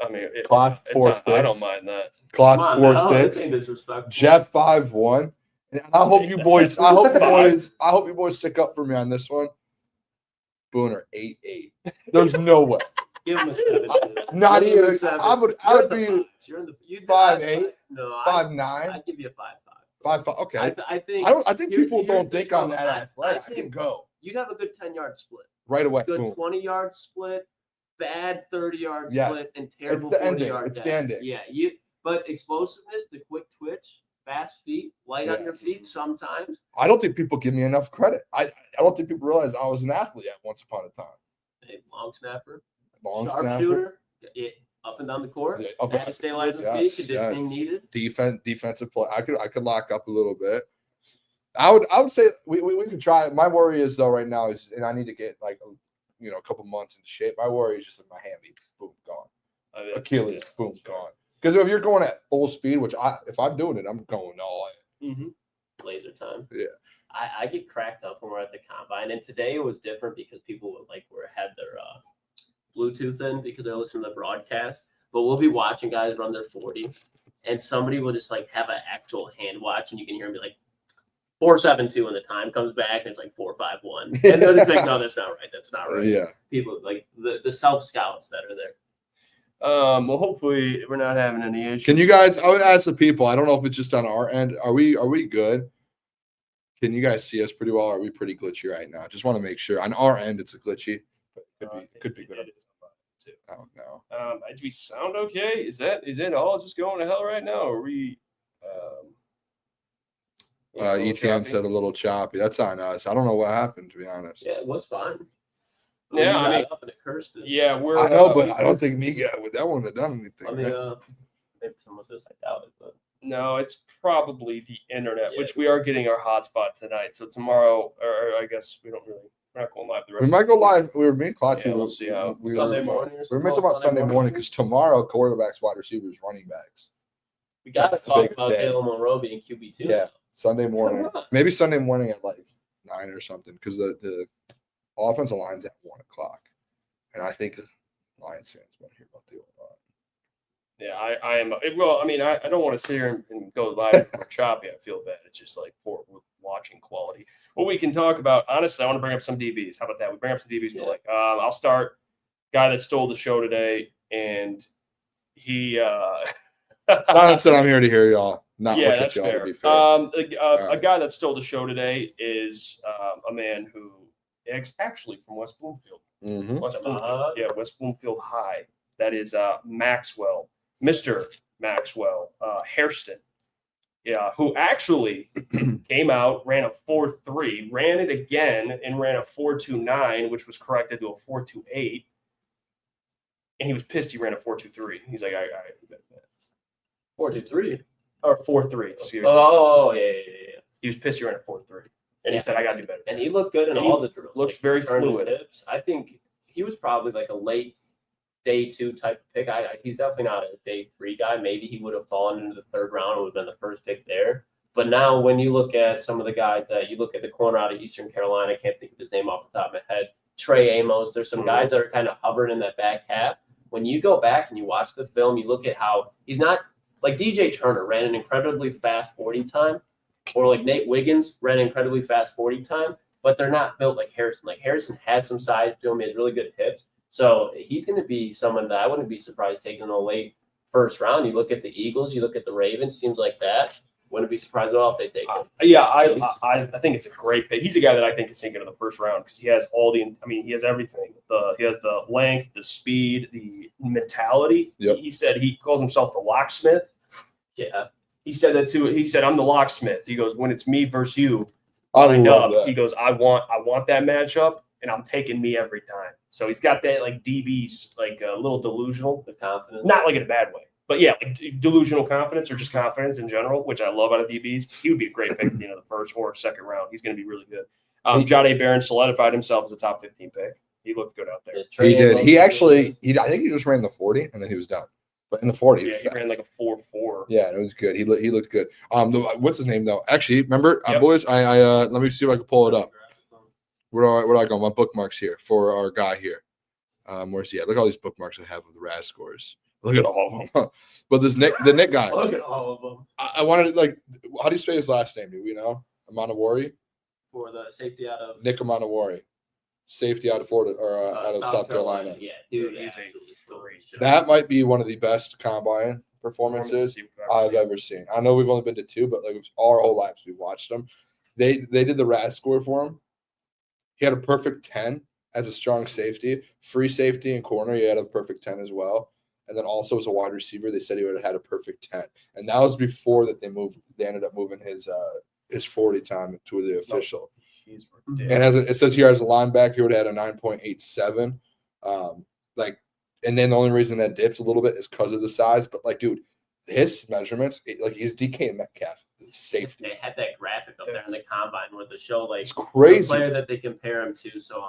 I mean, Clock 4 sticks. I don't mind that. Clock Come on, 4 man, sticks. this ain't disrespectful. Jeff 5'1". And I hope you boys. I hope you boys stick up for me on this one. Booner 8'8". There's no way. Give him a 7. Not Give him a even. 7. I would You're in the be fives. You're in the, you'd be 5'8". No, 5'9". I'd give you a 5'5". Okay. I think. I think here's- people here's don't the think on deal. that athletic. I think can go You'd have a good 10-yard split. right away. Good Boom. 20-yard split, bad 30-yard Yes. split, and terrible the ending. 40-yard It's the dash. ending. Yeah, but explosiveness, the quick twitch, fast feet, light on your Yes. feet sometimes. I don't think people give me enough credit. I don't think people realize I was an athlete at once upon a time. A long snapper, Long snapper, sharpshooter, up and down the court. Yeah, up- Had to stay light on the yes, feet. Did anything needed. defensive play. I could lock up a little bit. I would say we could try. My worry is though right now is, and I need to get a couple months into shape. My worry is just that my hammy, boom, gone. Achilles, boom, gone. Because if you're going at full speed, which if I'm doing it, I'm going all in. Mm-hmm. Laser time. Yeah. I get cracked up when we're at the combine, and today it was different because people had their Bluetooth in because they're listening to the broadcast. But we'll be watching guys run their 40, and somebody will just have an actual hand watch, and you can hear them be like 4.72 when the time comes back, and it's 4.51, and they'll just think, no, that's not right. That's not right. Yeah. People the self scouts that are there. Well, hopefully we're not having any issues. Can you guys? I would ask the people. I don't know if it's just on our end. Are we good? Can you guys see us pretty well? Are we pretty glitchy right now? Just want to make sure. On our end, it's a glitchy. But could be good. It is too. I don't know. Do we sound okay? Is it all just going to hell right now? Or are we? A little ETN choppy? said a little choppy. That's on us. I don't know what happened, to be honest. Yeah, it was fine. Yeah, I mean, up and it cursed it. Yeah, we're. I know, but I don't think Miguel with that wouldn't have done anything. Let me right? maybe some of this I doubt it, but No, it's probably the internet, Yeah. which we are getting our hotspot tonight. So tomorrow, or I guess we're not going live the rest. We might go live. We were being clutchy. Yeah, we'll see how- we Sunday were morning. meant to talk about Sunday morning because tomorrow quarterbacks, wide receivers, running backs. We got to That's the talk biggest about day. Jalen Monroe being QB2. Yeah, Sunday morning. Come on. Maybe Sunday morning at like 9 or something, because the offensive line's at 1 o'clock, and I think Lions fans want to hear about the O-line. Yeah, I am. Well, I mean, I don't want to sit here and go live or choppy. I feel bad. It's just like poor watching quality. What we can talk about, honestly, I want to bring up some DBs. How about that? We bring up some DBs. Yeah. We're like, I'll start. Guy that stole the show today, and he. Silence said, I'm here to hear y'all, not Yeah, look that's at y'all, fair. to be fair. A right. guy that stole the show today is a man who is actually from West Bloomfield. Mhm. West Bloomfield. West Bloomfield High. That is Maxwell, Mr. Maxwell Hairston. Yeah, who actually came out, ran a 4.3, ran it again, and ran a 4.29, which was corrected to a 4.28. And he was pissed he ran a 4.23. He's like, I 4-3. or 4.3. Excuse me. Oh, yeah. He was pissed he ran a 4.3. And he said, I got to do better. And he looked good in And he all the drills. looks very turned his fluid. hips. I think he was probably like a late day 2 type of pick. He's definitely not a day 3 guy. Maybe he would have fallen into the 3rd round and would have been the first pick there. But now when you look at some of the guys that you look at the corner out of Eastern Carolina, I can't think of his name off the top of my head, Trey Amos, there's some guys that are kind of hovering in that back half. When you go back and you watch the film, you look at how he's not like DJ Turner ran an incredibly fast 40 time, or like Nate Wiggins ran an incredibly fast 40 time, but they're not built like Harrison. Like Harrison has some size to him. He has really good hips. So he's going to be someone that I wouldn't be surprised taking in a late 1st round. You look at the Eagles, you look at the Ravens, seems like that. Wouldn't be surprised at all if they take him. Yeah, I think it's a great pick. He's a guy that I think is thinking of the 1st round because he has he has everything. He has the length, the speed, the mentality. Yep. He said he calls himself the locksmith. Yeah. He said that too. He said, I'm the locksmith. He goes, when it's me versus you, I lined love up. that. He goes, I want that matchup, and I'm taking me every time. So he's got that like DB's like a little delusional, The confidence. not like in a bad way, but yeah, like delusional confidence or just confidence in general, which I love out of DBs. He would be a great pick at the end of the 1st or 2nd round. He's going to be really good. Jahdae Barron solidified himself as a top 15 pick. He looked good out there. He did. He actually, I think he just ran the 40 and then he was done. But in the 40, Yeah, he ran like a 4.4. Yeah, it was good. He looked good. What's his name though? Actually, remember, Yep. boys. I let me see if I can pull it up. Where do I go? My bookmarks here for our guy here. Where's he at? Look at all these bookmarks I have of the RAS scores. Look at all of them. But the Nick guy. Look at all of them. I wanted to, like, how do you spell his last name? Do we know? Amanawari? For the safety out of Nick Amanawari. Safety out of Florida or out of South Carolina. Yeah, dude, He's a absolutely great story. That might be one of the best combine performances I've ever seen. I know we've only been to 2, but like our whole lives we've watched them. They did the RAS score for him. He had a perfect 10 as a strong safety, free safety and corner. He had a perfect 10 as well. And then also as a wide receiver, they said he would have had a perfect 10. And that was before that they ended up moving his 40 time to the official. He's And ridiculous. it says here as a linebacker, he would have had a 9.87. And then the only reason that dips a little bit is because of the size. But like, dude, his measurements, he's DK Metcalf safety. They had that graphic up there in the combine with the show, like It's the crazy. player that they compare him to. So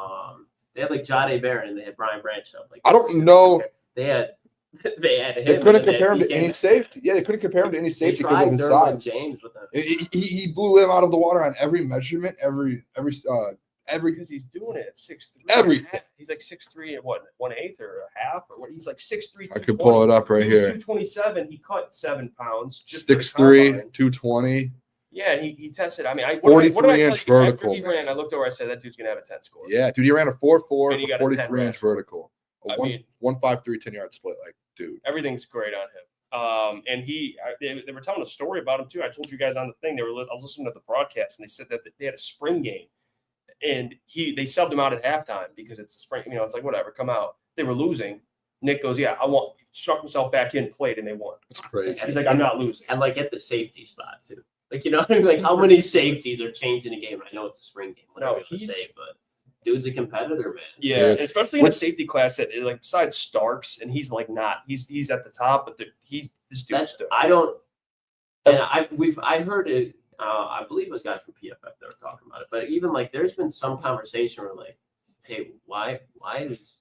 they had like Jahdae Barron and they had Brian Branch up. Like I don't know. They had him. They couldn't and then compare him to DK any safety. Yeah, they couldn't compare him to any They safety because of tried his Derwin size. James with him. He blew him out of the water on every measurement, every Because he's doing it at 6'3". Everything. He's like 6'3" at what, 1/8 or a half or what? He's like 6'3". I could pull it up right here. 227. He cut 7 pounds. Just for the 6'3", combine. 220. Yeah, and he tested. I mean, what did I 43 tell inch you? vertical, After he ran, man. I looked over. I said that dude's gonna have a 10 score. Yeah, dude, he ran a 4.4, And he a got a 10 43 inch reps. vertical, I mean- 1.53 10-yard split. Like, dude, Everything's great on him. And they were telling a story about him too. I told you guys on the thing. I was listening to the broadcast, and they said that they had a spring game, and they subbed him out at halftime because it's a spring. You know, it's like whatever, come out. They were losing. Nick goes, yeah, struck himself back in, played, and they won. it's crazy. He's like, I'm not losing. And like at the safety spot too. Like, you know what I mean? Like how many safeties are changing a game? I know it's a spring game, whatever No, you want to he's- say, but dude's a competitor, man. Yeah, Dude. and especially in a safety class that like besides Starks, and he's like not. He's at the top, but this dude's That's still. I don't. And I heard it. I believe it was guys from PFF that were talking about it. But even like, there's been some conversation where like, hey, why is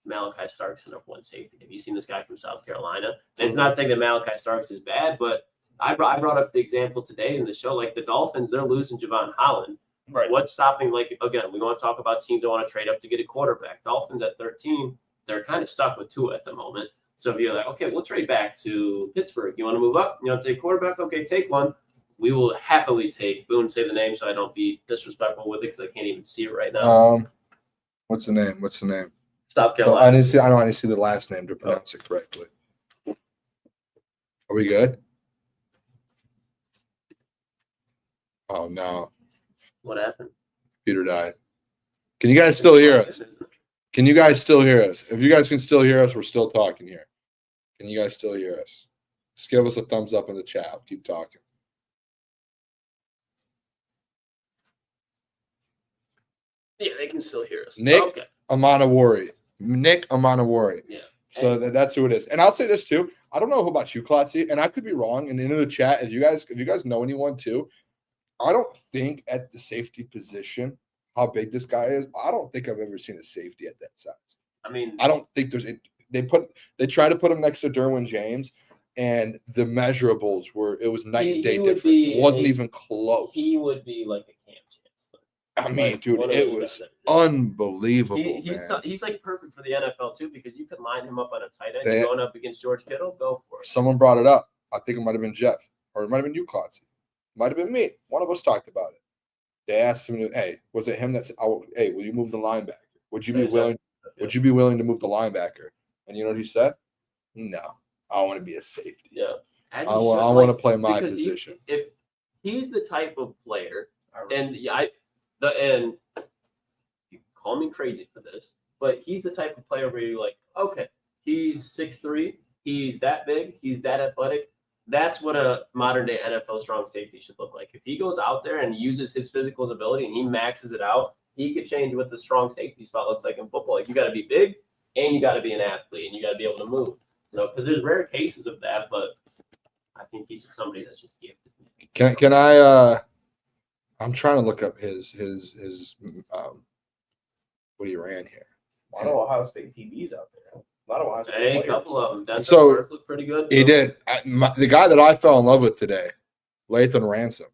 Malachi Stark's the number one safety. Have you seen this guy from South Carolina? And it's not saying that Malachi Starks is bad, but I brought up the example today in the show. Like the Dolphins, they're losing Javon Holland. Right. What's stopping? Like again, we want to talk about teams that want to trade up to get a quarterback. Dolphins at 13, they're kind of stuck with Tua at the moment. So if you're like, okay, we'll trade back to Pittsburgh. You want to move up? You want to take quarterback? Okay, take one. We will happily take Boone. Say the name so I don't be disrespectful with it because I can't even see it right now. What's the name? What's the name? South Well, Carolina. I didn't see the last name to pronounce it correctly. Are we good? Oh no. What happened? Peter died. Can you guys still hear us? Can you guys still hear us? If you guys can still hear us, we're still talking here. Can you guys still hear us? Just give us a thumbs up in the chat. I'll keep talking. Yeah, they can still hear us. Nick Okay. Amanawari. Nick Amanawari. Yeah. So that's who it is. And I'll say this too. I don't know about you, Klotzy, and I could be wrong. And in the chat, if you guys know anyone too, I don't think at the safety position how big this guy is. I don't think I've ever seen a safety at that size. I mean, I don't think they try to put him next to Derwin James, and the measurables it was night and day difference. It wasn't even close. he would be like a Cam Chancellor. I mean, Like, dude, one of it those was guys that- unbelievable. He's like perfect for the NFL too because you could line him up on a tight end They- going up against George Kittle. Go for it. Someone brought it up. I think it might have been Jeff, or it might have been you, Klotzy. Might have been me. One of us talked about it. They asked him, "Hey, was it him that said, hey, will you move the linebacker? Would you be willing? Would you be willing to move the linebacker?" And you know what he said? No, I want to be a safety. Yeah. I want to play my position. If he's the type of player, and and you call me crazy for this, but he's the type of player where you're like, okay, he's 6'3", he's that big, he's that athletic. That's what a modern day NFL strong safety should look like. If he goes out there and uses his physical ability and he maxes it out, he could change what the strong safety spot looks like in football. Like you got to be big and you got to be an athlete and you got to be able to move. So, because there's rare cases of that, but I think he's just somebody that's just gifted. Can I? I'm trying to look up his what he ran here. A lot of Ohio State TVs out there. A lot of Ohio State Hey, a players. couple of them. So, looked pretty good. He did. The guy that I fell in love with today, Lathan Ransom,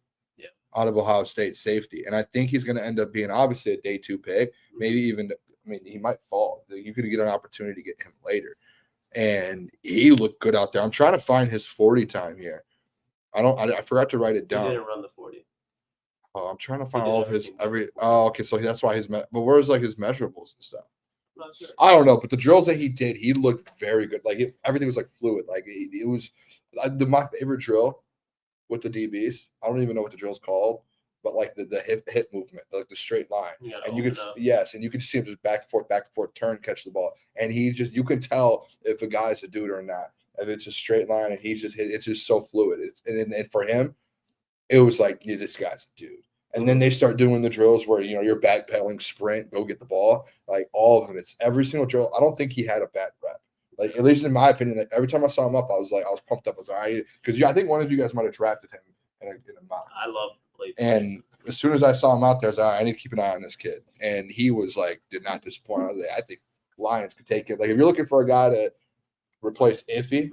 out of Ohio State safety, and I think he's going to end up being obviously a day 2 pick. Maybe even, I mean, he might fall. You could get an opportunity to get him later, and he looked good out there. I'm trying to find his 40 time here. I forgot to write it He down. didn't run the 40. Oh, I'm trying to find all of his okay, so that's why but where's like his measurables and stuff? Not sure. I don't know, but the drills that he did, he looked very good. Like everything was like fluid. Like it was my favorite drill with the DBs. I don't even know what the drill's called, but like the hip movement, like the straight line, and you could and you could see him just back and forth, turn, catch the ball, and you can tell if a guy's a dude or not. If it's a straight line and it's just so fluid. And for him, it was like, yeah, this guy's a dude. And then they start doing the drills where, you're backpedaling, sprint, go get the ball. Like all of them. It's every single drill. I don't think he had a bad rep. Like, at least in my opinion, like every time I saw him up, I was pumped up. I was like, because I think one of you guys might have drafted him in a mock. I love Blake. And as soon as I saw him out there, I was like, all right, I need to keep an eye on this kid. And he was did not disappoint. I was like, I think Lions could take it. Like, if you're looking for a guy to replace Iffy,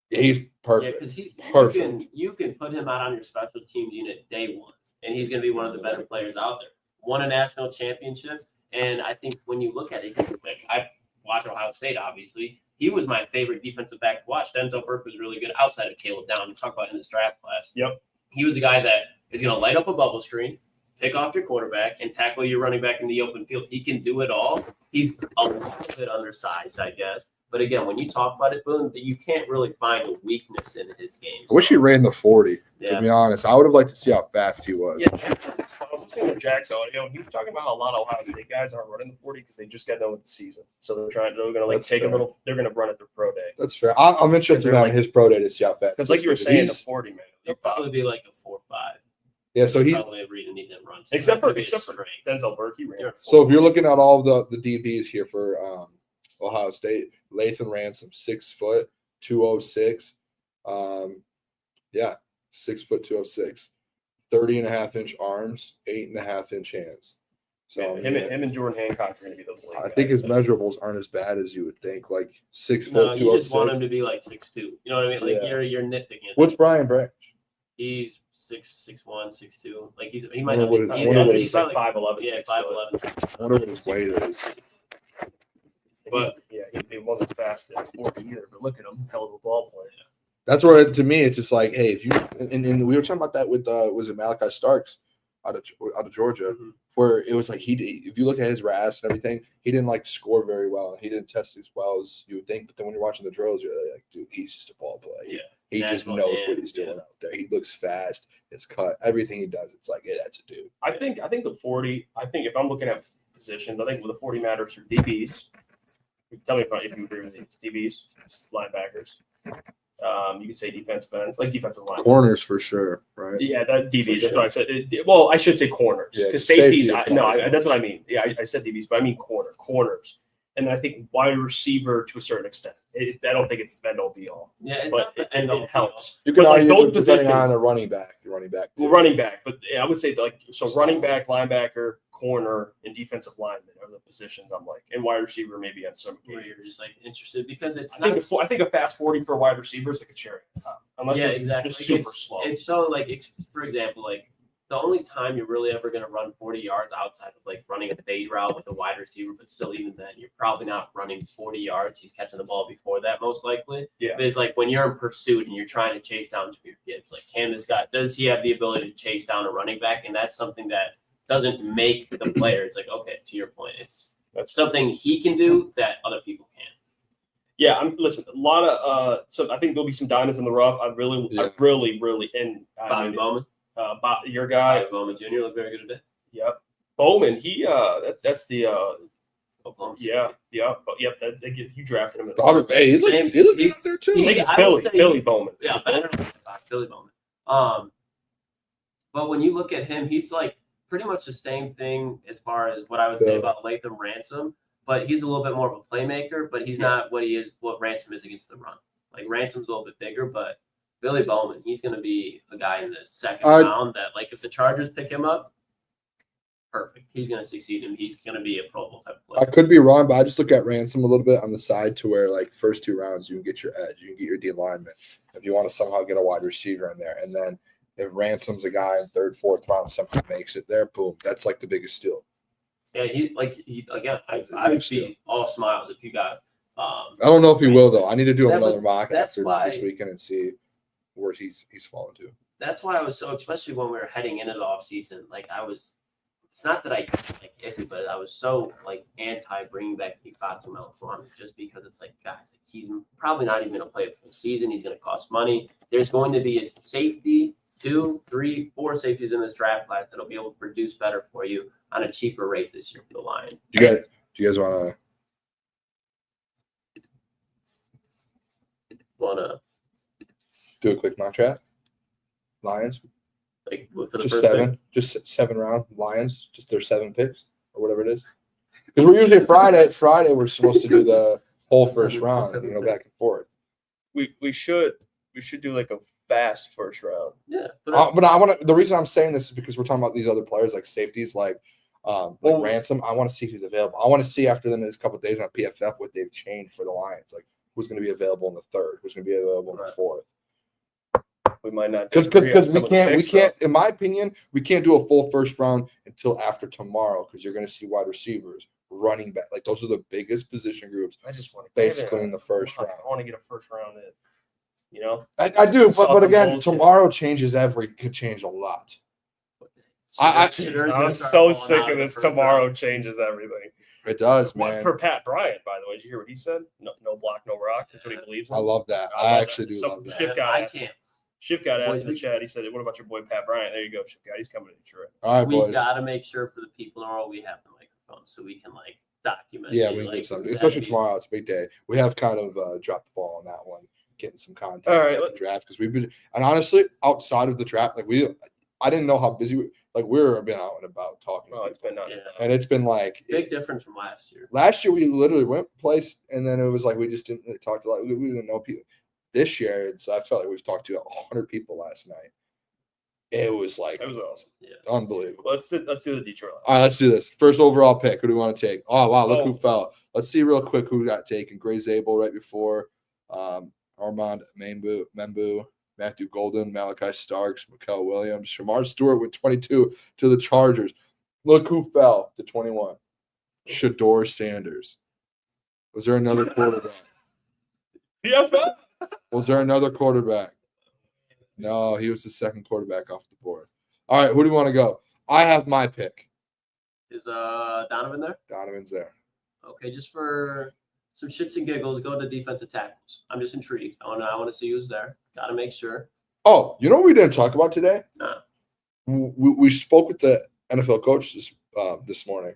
he's perfect. Yeah, because perfect. You can put him out on your special teams unit day 1, and he's going to be one of the better players out there. Won a national championship, and I think when you look at it, I watch Ohio State, obviously. He was my favorite defensive back to watch. Denzel Burke was really good outside of Caleb Down. We talk about in this draft class. Yep. He was the guy that is going to light up a bubble screen, pick off your quarterback, and tackle your running back in the open field. He can do it all. He's a little bit undersized, I guess. But again, when you talk about it, Boone, you can't really find a weakness in his game. I wish he ran the 40, Yeah. to be honest. I would have liked to see how fast he was. Yeah, listening to Jack's audio, he was talking about how a lot of Ohio State guys aren't running the 40 because they just got done with the season. So they're going to That's take fair. they're going to run it their pro day. That's fair. I'm interested in his pro day to see how fast. Because like you were saying, the 40, man. He'll probably be like a 4-5. Yeah, so he's probably a reason he didn't run. Except for strength. Denzel Burke, he ran. so if you're looking at all the DBs here for Ohio State, Lathan Ransom, 6 foot, 206. 6 foot 206, 30.5-inch arms, 8.5-inch hands. So him and Jordan Hancock are going to be those. I think his measurables aren't as bad as you would think. Like 6'4", No, you just 206. want him to be like 6'2". You know what I mean? Like Yeah. you're nitpicking. What's Brian Branch? He's 6'1", 6'2". Like he I might wonder not what be. his- I wonder what He's his- like 5'11". Yeah, 5'11". I wonder what his weight is. But he wasn't fast at 40 either. But look at him, hell of a ball player. That's where to me it's just like, hey, if you and we were talking about that with was it Malachi Starks out of Georgia, Mm-hmm. where it was like if you look at his RAS and everything, he didn't like score very well. He didn't test as well as you would think. But then when you're watching the drills, you're like, dude, he's just a ball player. Yeah. He just Natural knows hand, what he's doing out there. He looks fast. His cut, everything he does, it's like, yeah, that's a dude. I think the 40. I think if I'm looking at positions, I think the 40 matters for DBs. Tell me if you agree with these. DBs, linebackers. You could say defensive ends, like defensive line. Corners for sure, right? Yeah, that DBs. For That's sure. what I said. Well, I should say corners Yeah, because safeties. safety is That's what I mean. Yeah, I said DBs, but I mean corners. And I think wide receiver to a certain extent. I don't think it's the end all be all, Yeah, it's but not the end all it helps. You can But, like, argue those depending positions- on a running back. The running back. Well, too. running back, but yeah, I would say like so Solid. running back, linebacker, corner, and defensive lineman are the positions I'm like, and wide receiver maybe on some where you're occasions. just like interested because it's I not. think a fast 40 for a wide receiver is like a cherry on top, unless Yeah, you're exactly. just Like, super slow. It's so like, for example, like the only time you're really ever going to run 40 yards outside of like running a fade route with a wide receiver, but still even then, you're probably not running 40 yards. He's catching the ball before that, most likely. Yeah. But it's like when you're in pursuit and you're trying to chase down Jahmyr Gibbs, like can this guy, does he have the ability to chase down a running back? And that's something that doesn't make the player. It's like, okay, to your point, it's something he can do that other people can't. Yeah, listen. A lot of so I think there'll be some diamonds in the rough. I really, and Bobby Bowman. Your guy, Bobby Bowman Jr. looked very good today. Yep, Bowman. He that's the Oklahoma. you drafted him. Hey, he looked good out there too. he- I think I Billy would say- Billy Bowman. Yeah, better than Billy Bowman. But when you look at him, he's like pretty much the same thing as far as what I would say Yeah. about Latham Ransom, but he's a little bit more of a playmaker, but he's not what Ransom is against the run. Like Ransom's a little bit bigger, but Billy Bowman, he's going to be a guy in the second round that, like, if the Chargers pick him up, perfect. He's going to succeed, and he's going to be a Pro Bowl type of I player. could be wrong, but I just look at Ransom a little bit on the side to where, like, the first 2 rounds, you can get your edge, you can get your D lineman. If you want to somehow get a wide receiver in there, and then if Ransom's a guy in 3rd, 4th round, somehow makes it there, boom, that's like the biggest steal. Yeah, he again. That's a I would huge steal. be all smiles if you got. I don't know if he will though. I need to do That another was- mock that's after why- this weekend and see where he's fallen to. That's why I was so, especially when we were heading into the off season. Like it's not that I like iffy, but I was so like anti bringing back Ifatu Melifonwu just because it's like, guys, like, he's probably not even going to play a full season. He's going to cost money. There's going to be a safety, 2, 3, 4 safeties in this draft class that'll be able to produce better for you on a cheaper rate this year for the Lions. Do you guys want Wanna to do a quick mock draft? Lions, like for the just first 7, pick? just 7 round Lions, just their 7 picks or whatever it is. Because we're usually Friday we're supposed to do the whole first round, back and forth. We should do like a fast first round. Yeah, But I want to. The reason I'm saying this is because we're talking about these other players like safeties, like Ransom. I want to see who's available. I want to see after the next couple of days on PFF what they've changed for the Lions. Like who's going to be available in the 3rd, who's going to be available in the 4th. We might not Because disagree on we some of the can't picks, in my opinion, we can't do a full first round until after tomorrow because you're going to see wide receivers, running back, like those are the biggest position groups though. I just want to basically in the first round. I want to get a first round in. You know, I do, but Something again, bullshit. tomorrow could change a lot. I'm so sick of this. Tomorrow changes everything. It does, What, man. for Pat Bryant, by the way, did you hear what he said? No block, no rock. That's what he believes in. I love that. I I love actually that. do So, love that. Shift guy I asked- can't. Shift got asked Boys, in the chat. He said, "What about your boy Pat Bryant?" There you go, Shift guy. He's coming to Detroit. All right, We boys. got to make sure for the people in our world we have the microphone so we can like document. Yeah, it, we can like, get something, that'd especially be- tomorrow. It's a big day. We have kind of dropped the ball on that one, getting some content All right, at the draft because we've been, and honestly, outside of the draft, like I didn't know how busy we've been out and about talking. Oh, to it's people. been nuts. Yeah. And it's been like Big difference from last year. last year we literally went place and then it was like we just didn't really talk to we didn't know people. This year, I felt like we've talked to 100 people last night. It was like That was awesome. unbelievable. Let's do the Detroit Lions. All right, let's do this. First overall pick. Who do we want to take? Oh, wow. Look who Oh. fell. Let's see real quick who got taken. Gray Zabel right before. Armand Membu, Matthew Golden, Malachi Starks, Mikael Williams, Shamar Stewart with 22 to the Chargers. Look who fell to 21. Shador Sanders. Was there another quarterback? Yeah, Was there another quarterback? No, he was the second quarterback off the board. All right, who do you want to go? I have my pick. Is Donovan there? Donovan's there. Okay, just for some shits and giggles, go to defensive tackles. I'm just intrigued. I want to see who's there. Got to make sure. Oh, you know what we didn't talk about today? Nah. We spoke with the NFL coach this morning,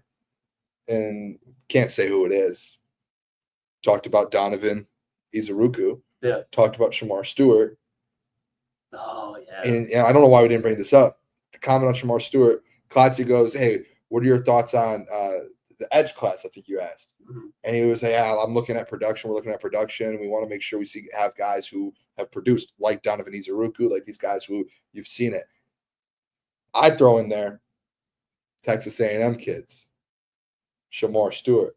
and can't say who it is. Talked about Donovan Izaruku. Yeah. Talked about Shamar Stewart. Oh, yeah. And I don't know why we didn't bring this up. The comment on Shamar Stewart, Klotz goes, hey, what are your thoughts on the edge class, I think you asked. Mm-hmm. And he was like, yeah, I'm looking at production. We're looking at production. We want to make sure we have guys who have produced like Donovan Izaruku, like these guys who you've seen it. I'd throw in there Texas A&M kids, Shamar Stewart.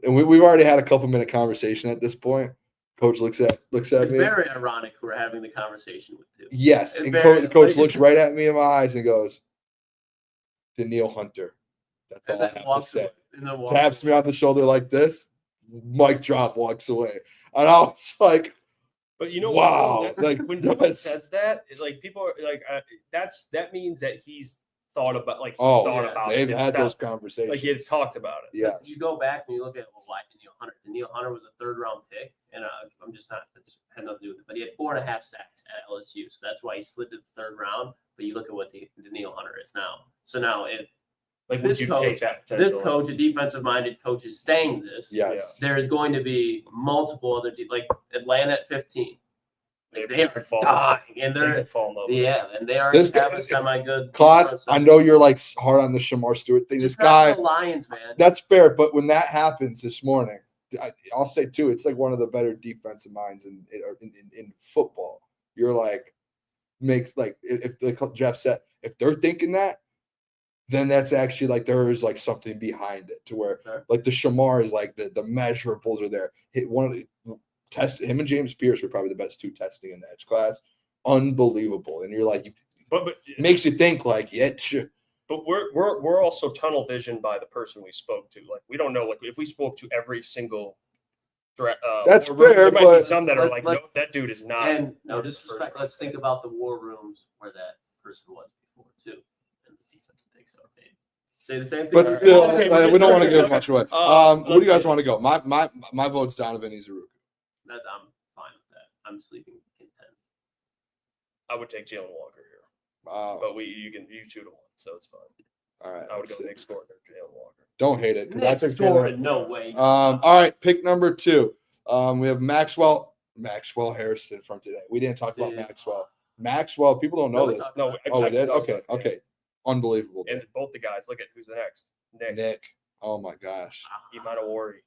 And we've already had a couple-minute conversation at this point. Coach looks at It's me. very ironic we're having the conversation with you. Yes. It's And very- the coach looks right at me in my eyes and goes, Daniil Hunter. That's And all I then have to walks say. away. And then walks Taps me on the shoulder like this, mic drop, walks away. And I was like, But you know wow. what? Like, When someone that's- says that, it's like people are like, that means that he's thought about they've it had those himself. conversations. Like he's talked about it. Yes. You go back and you look at why Daniil Hunter. Daniil Hunter was a third-round pick, and I'm just not. It had nothing to do with it. But he had 4.5 sacks at LSU, so that's why he slid to the third round. But you look at what Daniil Hunter is now. So now, if Like, This would you coach- take that potential? this coach, a defensive-minded coach, is saying this, Yes. there is going to be multiple other like Atlanta at 15. Like, They they are could fall. dying, and They they're could fall in love with it. and they are This have guy- a semi-good. Klotz, defense. I know you're like hard on the Shamar Stewart thing. This Just not guy, the Lions, man. that's fair. But when that happens this morning, I'll say too, it's like one of the better defensive minds in football. You're like, makes like if Jeff said, if they're thinking that, then that's actually like there is like something behind it to where Sure. like the Shamar is like the measurables are there. Him and James Pierce were probably the best two testing in the edge class. Unbelievable. And you're like, But makes you think like, yeah, sure. But we're also tunnel vision by the person we spoke to. Like we don't know. Like if we spoke to every single, That's war room, fair, there might but- be some that are like, Let's- no, that dude is not. And no worth the disrespect, first let's think round about the war rooms where that person was before too, and the defensive picks out. They say the same thing. But All right. still, Okay, we don't want to give much away. Who do you guys okay. want to go? My vote's Donovan Izaruku. I'm fine with that. I'm sleeping content. I would take Jalen Walker here, Wow. but you 2-1, so it's fine. All right. I would let's go see. Nick Gordon or Jalen Walker. Don't hate it. 'cause I Nick think Gordon, no way. all right, pick number 2. We have Maxwell Harrison from today. We didn't talk about Yeah. Maxwell, people don't know No, we this. talked No, about I- Oh, I we did? can talk Okay, about it, okay. Unbelievable. And both the guys. Look at who's the next. Nick. Nick. Oh my gosh. Imanawari.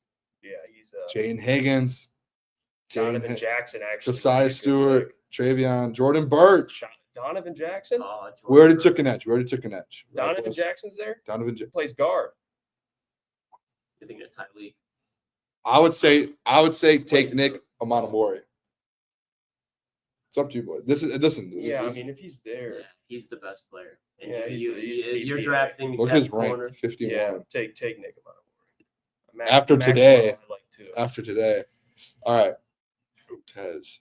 Yeah, he's Jane Higgins. Donovan Jackson actually. would be a Josiah good Stewart. pick. Jordan Birch. Donovan Jackson. Oh, We already Jordan took an edge. Right, Donovan boys? Jackson's there. Donovan. He plays guard. You're thinking of Tyleek. I would say take Nick Amanamori. It's up to you, boys. Listen. Yeah, I mean if he's there. Yeah, he's the best player. And Yeah, you're he's drafting. Look that his corner. rank, 51. Yeah, take Nick Amanawari. After today- I like too. After today. All right. Tez.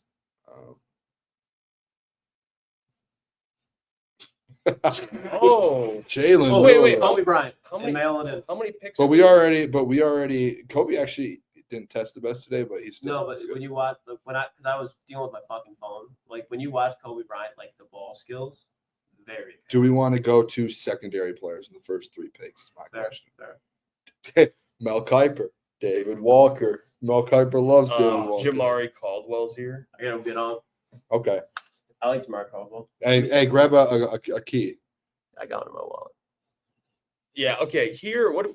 Oh, Jalen. Oh, wait, Miller. Kobe Bryant. how And many? mail it in. How many picks? But are we there? already. Kobe actually didn't test the best today, but he's still. No, but when you watch, because I was dealing with my fucking phone, like when you watch Kobe Bryant, like the ball skills, very Do we want to go to secondary players in the first 3 picks? Is my fair. question. Fair. Mel Kiper, David Walker. Mel Kiper loves David Walker. Jamari Caldwell's here. I gotta get on. Okay. I like Jamar Caldwell. Hey, grab a key. I got him in my wallet. Yeah. Okay. Here, what's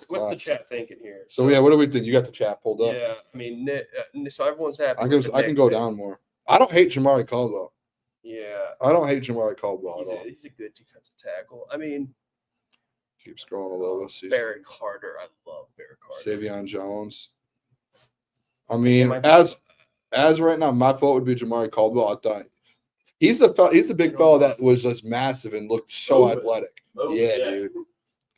the Klotz. chat thinking here? So yeah, what do we think? You got the chat pulled up. Yeah. I mean, so everyone's happy. I with can the I Nick can go pick. down more. I don't hate Jamari Caldwell. Yeah. I don't hate Jamari Caldwell at all. He's a good defensive tackle. I mean, Keep scrolling a little. See Barrett Carter. I love Barrett Carter. Savion Jones. I It mean, might be- as right now, my vote would be Jamari Caldwell. I thought he's the big fella that was just massive and looked so Moving. athletic. Moving, Yeah, yeah. dude.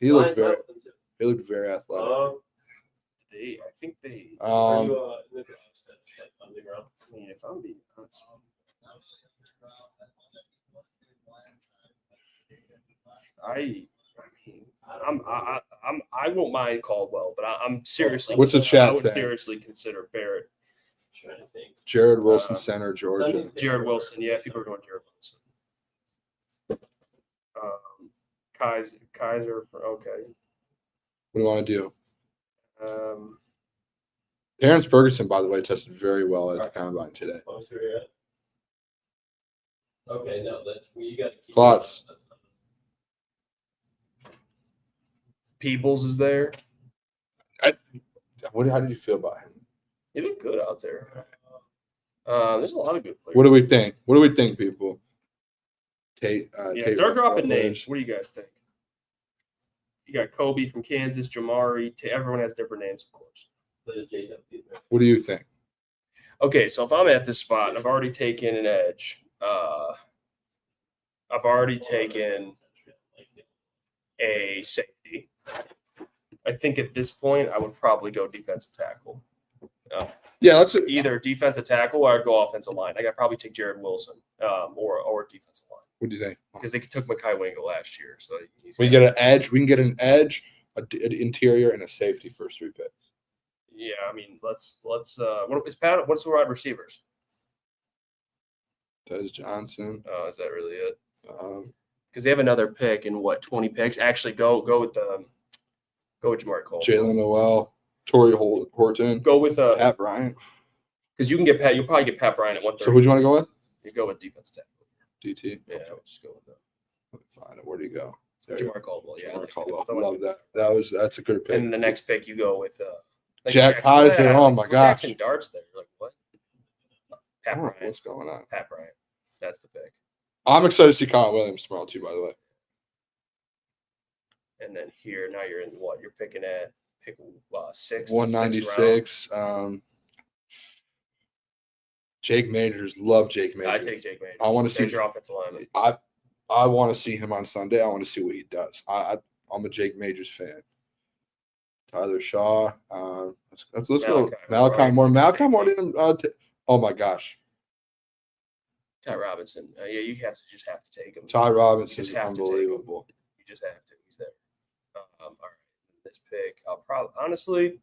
He looked Lions very out with them, too. he looked very athletic. I think they. Are Um, you in the garage that's like on the ground? I mean, if I'm being honest, I won't mind Caldwell, but I'm seriously. What's the chat I would saying? seriously consider Barrett. Trying to think. Jared Wilson, Uh, center, Georgia. Jared Wilson, yeah, people are going Jared Wilson. Kaiser, okay. What do you want to do? Um, Terrence Ferguson, by the way, tested very well at the combine today. Closer yet? Okay, no, you got to keep. Klotz. Peebles is there. How did you feel about him? He looked good out there. There's a lot of good players. What do we think? What do we think, people? Tate. Yeah, Tate start dropping Rutledge. names. What do you guys think? You got Kobe from Kansas, Jamari. Everyone has different names, of course. There's JW there. What do you think? Okay, so if I'm at this spot and I've already taken an edge, I've already taken a safety. I think at this point I would probably go defensive tackle. Yeah, let's Either defensive tackle or I'd go offensive line. I got probably take Jared Wilson or defensive line What do you think? because they took Mekhi Wingo last year. So We can get an edge. We can get an edge, an interior, and a safety first 3 picks. Yeah, I mean, let's what's the wide receivers? Des Johnson. Oh, is that really it? Um, Because they have another pick in 20 picks. Actually, go with Jamari Cole. Jalen Noel, Torrey Horton, Go with Pat Bryant. because you can get Pat. You'll probably get Pat Bryant at 130. So who do you want to go with? You go with defense tackle. DT. Yeah, Okay. I'll just go with that. Let me find it. Where do you go? There you Jamar Caldwell. Yeah, go. I Caldwell. like Love that. That's a good pick. And then the next pick, you go with Jack Kaiser. Yeah, Oh my gosh. Jackson Dart's there. Like what? I Pat don't know Bryant. what's going on? Pat Bryant. That's the pick. I'm excited to see Colin Williams tomorrow too. By the way, And then here, now you're in what? You're picking at pick 6. 196. Jake Majors. Love Jake Majors. I take Jake Majors. I want to see. There's your offensive lineman. I want to see him on Sunday. I want to see what he does. I'm a Jake Majors fan. Tyler Shaw. Let's go. Malachi Moore. Malachi Moore didn't. Oh my gosh. Ty Robinson. Yeah, you just have to take him. Ty Robinson is just have to take him. unbelievable. You just have to. He's there. All right. This pick, I'll probably honestly,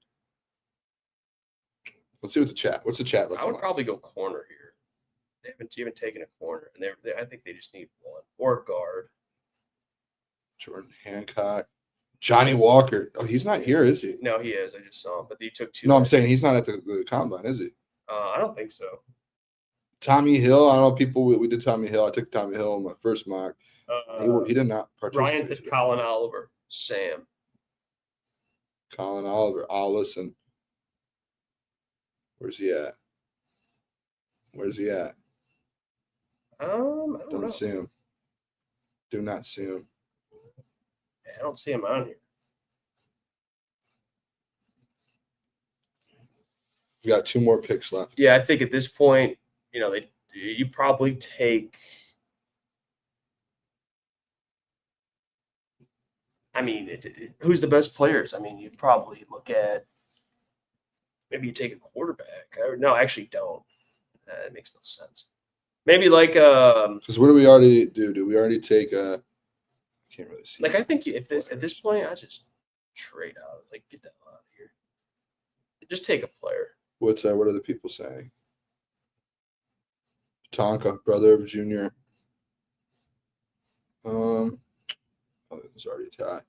Let's see what the chat. What's the chat I looking would like? probably go corner here. They haven't even taken a corner, and I think they just need one or a guard. Jordan Hancock. Johnny Walker. Oh, he's not here, is he? No, he is. I just saw him, but you took 2. No, I'm saying he's not at the combine, is he? I don't think so. Tommy Hill. I don't know people. We did Tommy Hill. I took Tommy Hill in my first mock. He did not Ryan participate. took Colin Oliver. Sam. Colin Oliver. Oh, listen. Where's he at? I don't know. Don't see him. Do not see him. I don't see him on here. We got 2 more picks left. Yeah, I think at this point, you probably take. I mean, who's the best players? I mean, you'd probably look at maybe you take a quarterback. No, actually, don't. That makes no sense. Maybe like Because what do we already do? Do we already take I can't really see. I think at this point, I just trade out. Like, get that out of here. Just take a player. What are the people saying? Tonka, brother of Junior. It's already a tie.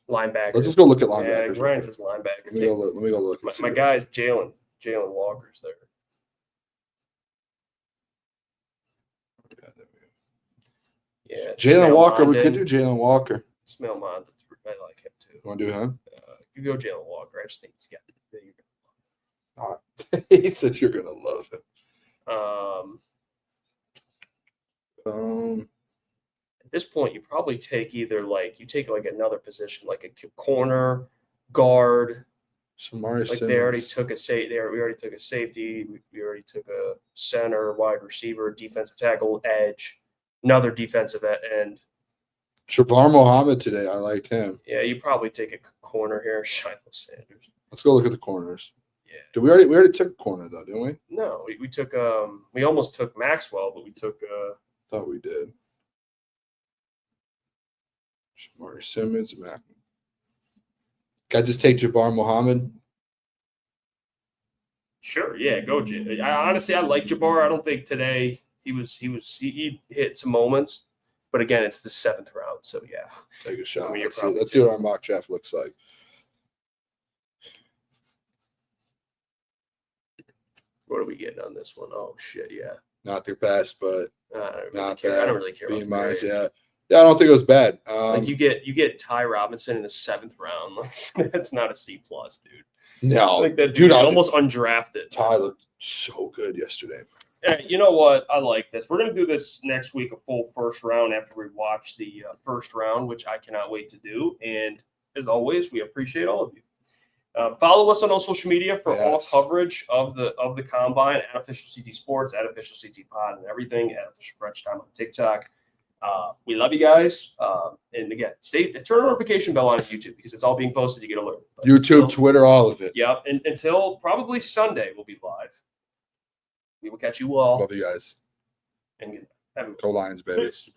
Linebacker. Let's just go look at Yeah, linebackers. Ryan's his linebacker. Let me go look. and see My what- guy's Jalen Walker's there. Yeah, there we go. Yeah. Jalen Walker. We Mondin. could do Jalen Walker. Smell Mondin. I like him too. You want to do him? You go Jalen Walker. I just think he's got. He said you're gonna love him. At this point, you probably take either like another position, like a corner, guard. Samari Like Simmons. they already took a we already took a safety. We already took a center, wide receiver, defensive tackle, edge, another defensive end. Jabbar Muhammad today. I liked him. Yeah, you probably take a corner here, Shiloh Sanders. Let's go look at the corners. Yeah. Did we already took a corner though, didn't we? No, we took we almost took Maxwell, but we took Thought we did. Samari Simmons, Mac. Can I just take Jabbar Muhammad? Sure, yeah, go Jabbar. Honestly, I like Jabbar. I don't think today he hit some moments, but again, it's the 7th round, so yeah. Take a shot. I mean, Let's see what our mock draft looks like. What are we getting on this one? Oh shit, yeah. Not their best, but I not don't bad. really care. B about minus, the grade. yeah. I don't think it was bad. Like you get Ty Robinson in the 7th round. Like that's not a C+, dude. No, Like that dude, dude almost undrafted. Ty looked so good yesterday. Hey, you know what? I like this. We're gonna do this next week, a full first round after we watch the first round, which I cannot wait to do. And as always, we appreciate all of you. Follow us on all social media for all coverage of the combine at Official CT Sports, at Official CT Pod, and everything at Official Crunch Time on TikTok. We love you guys. And again, turn the notification bell on YouTube because it's all being posted. You get alert. But YouTube, Twitter, all of it. Yep. And until probably Sunday, we'll be live. We will catch you all. Love you guys. And have a Go Lions, baby. Peace.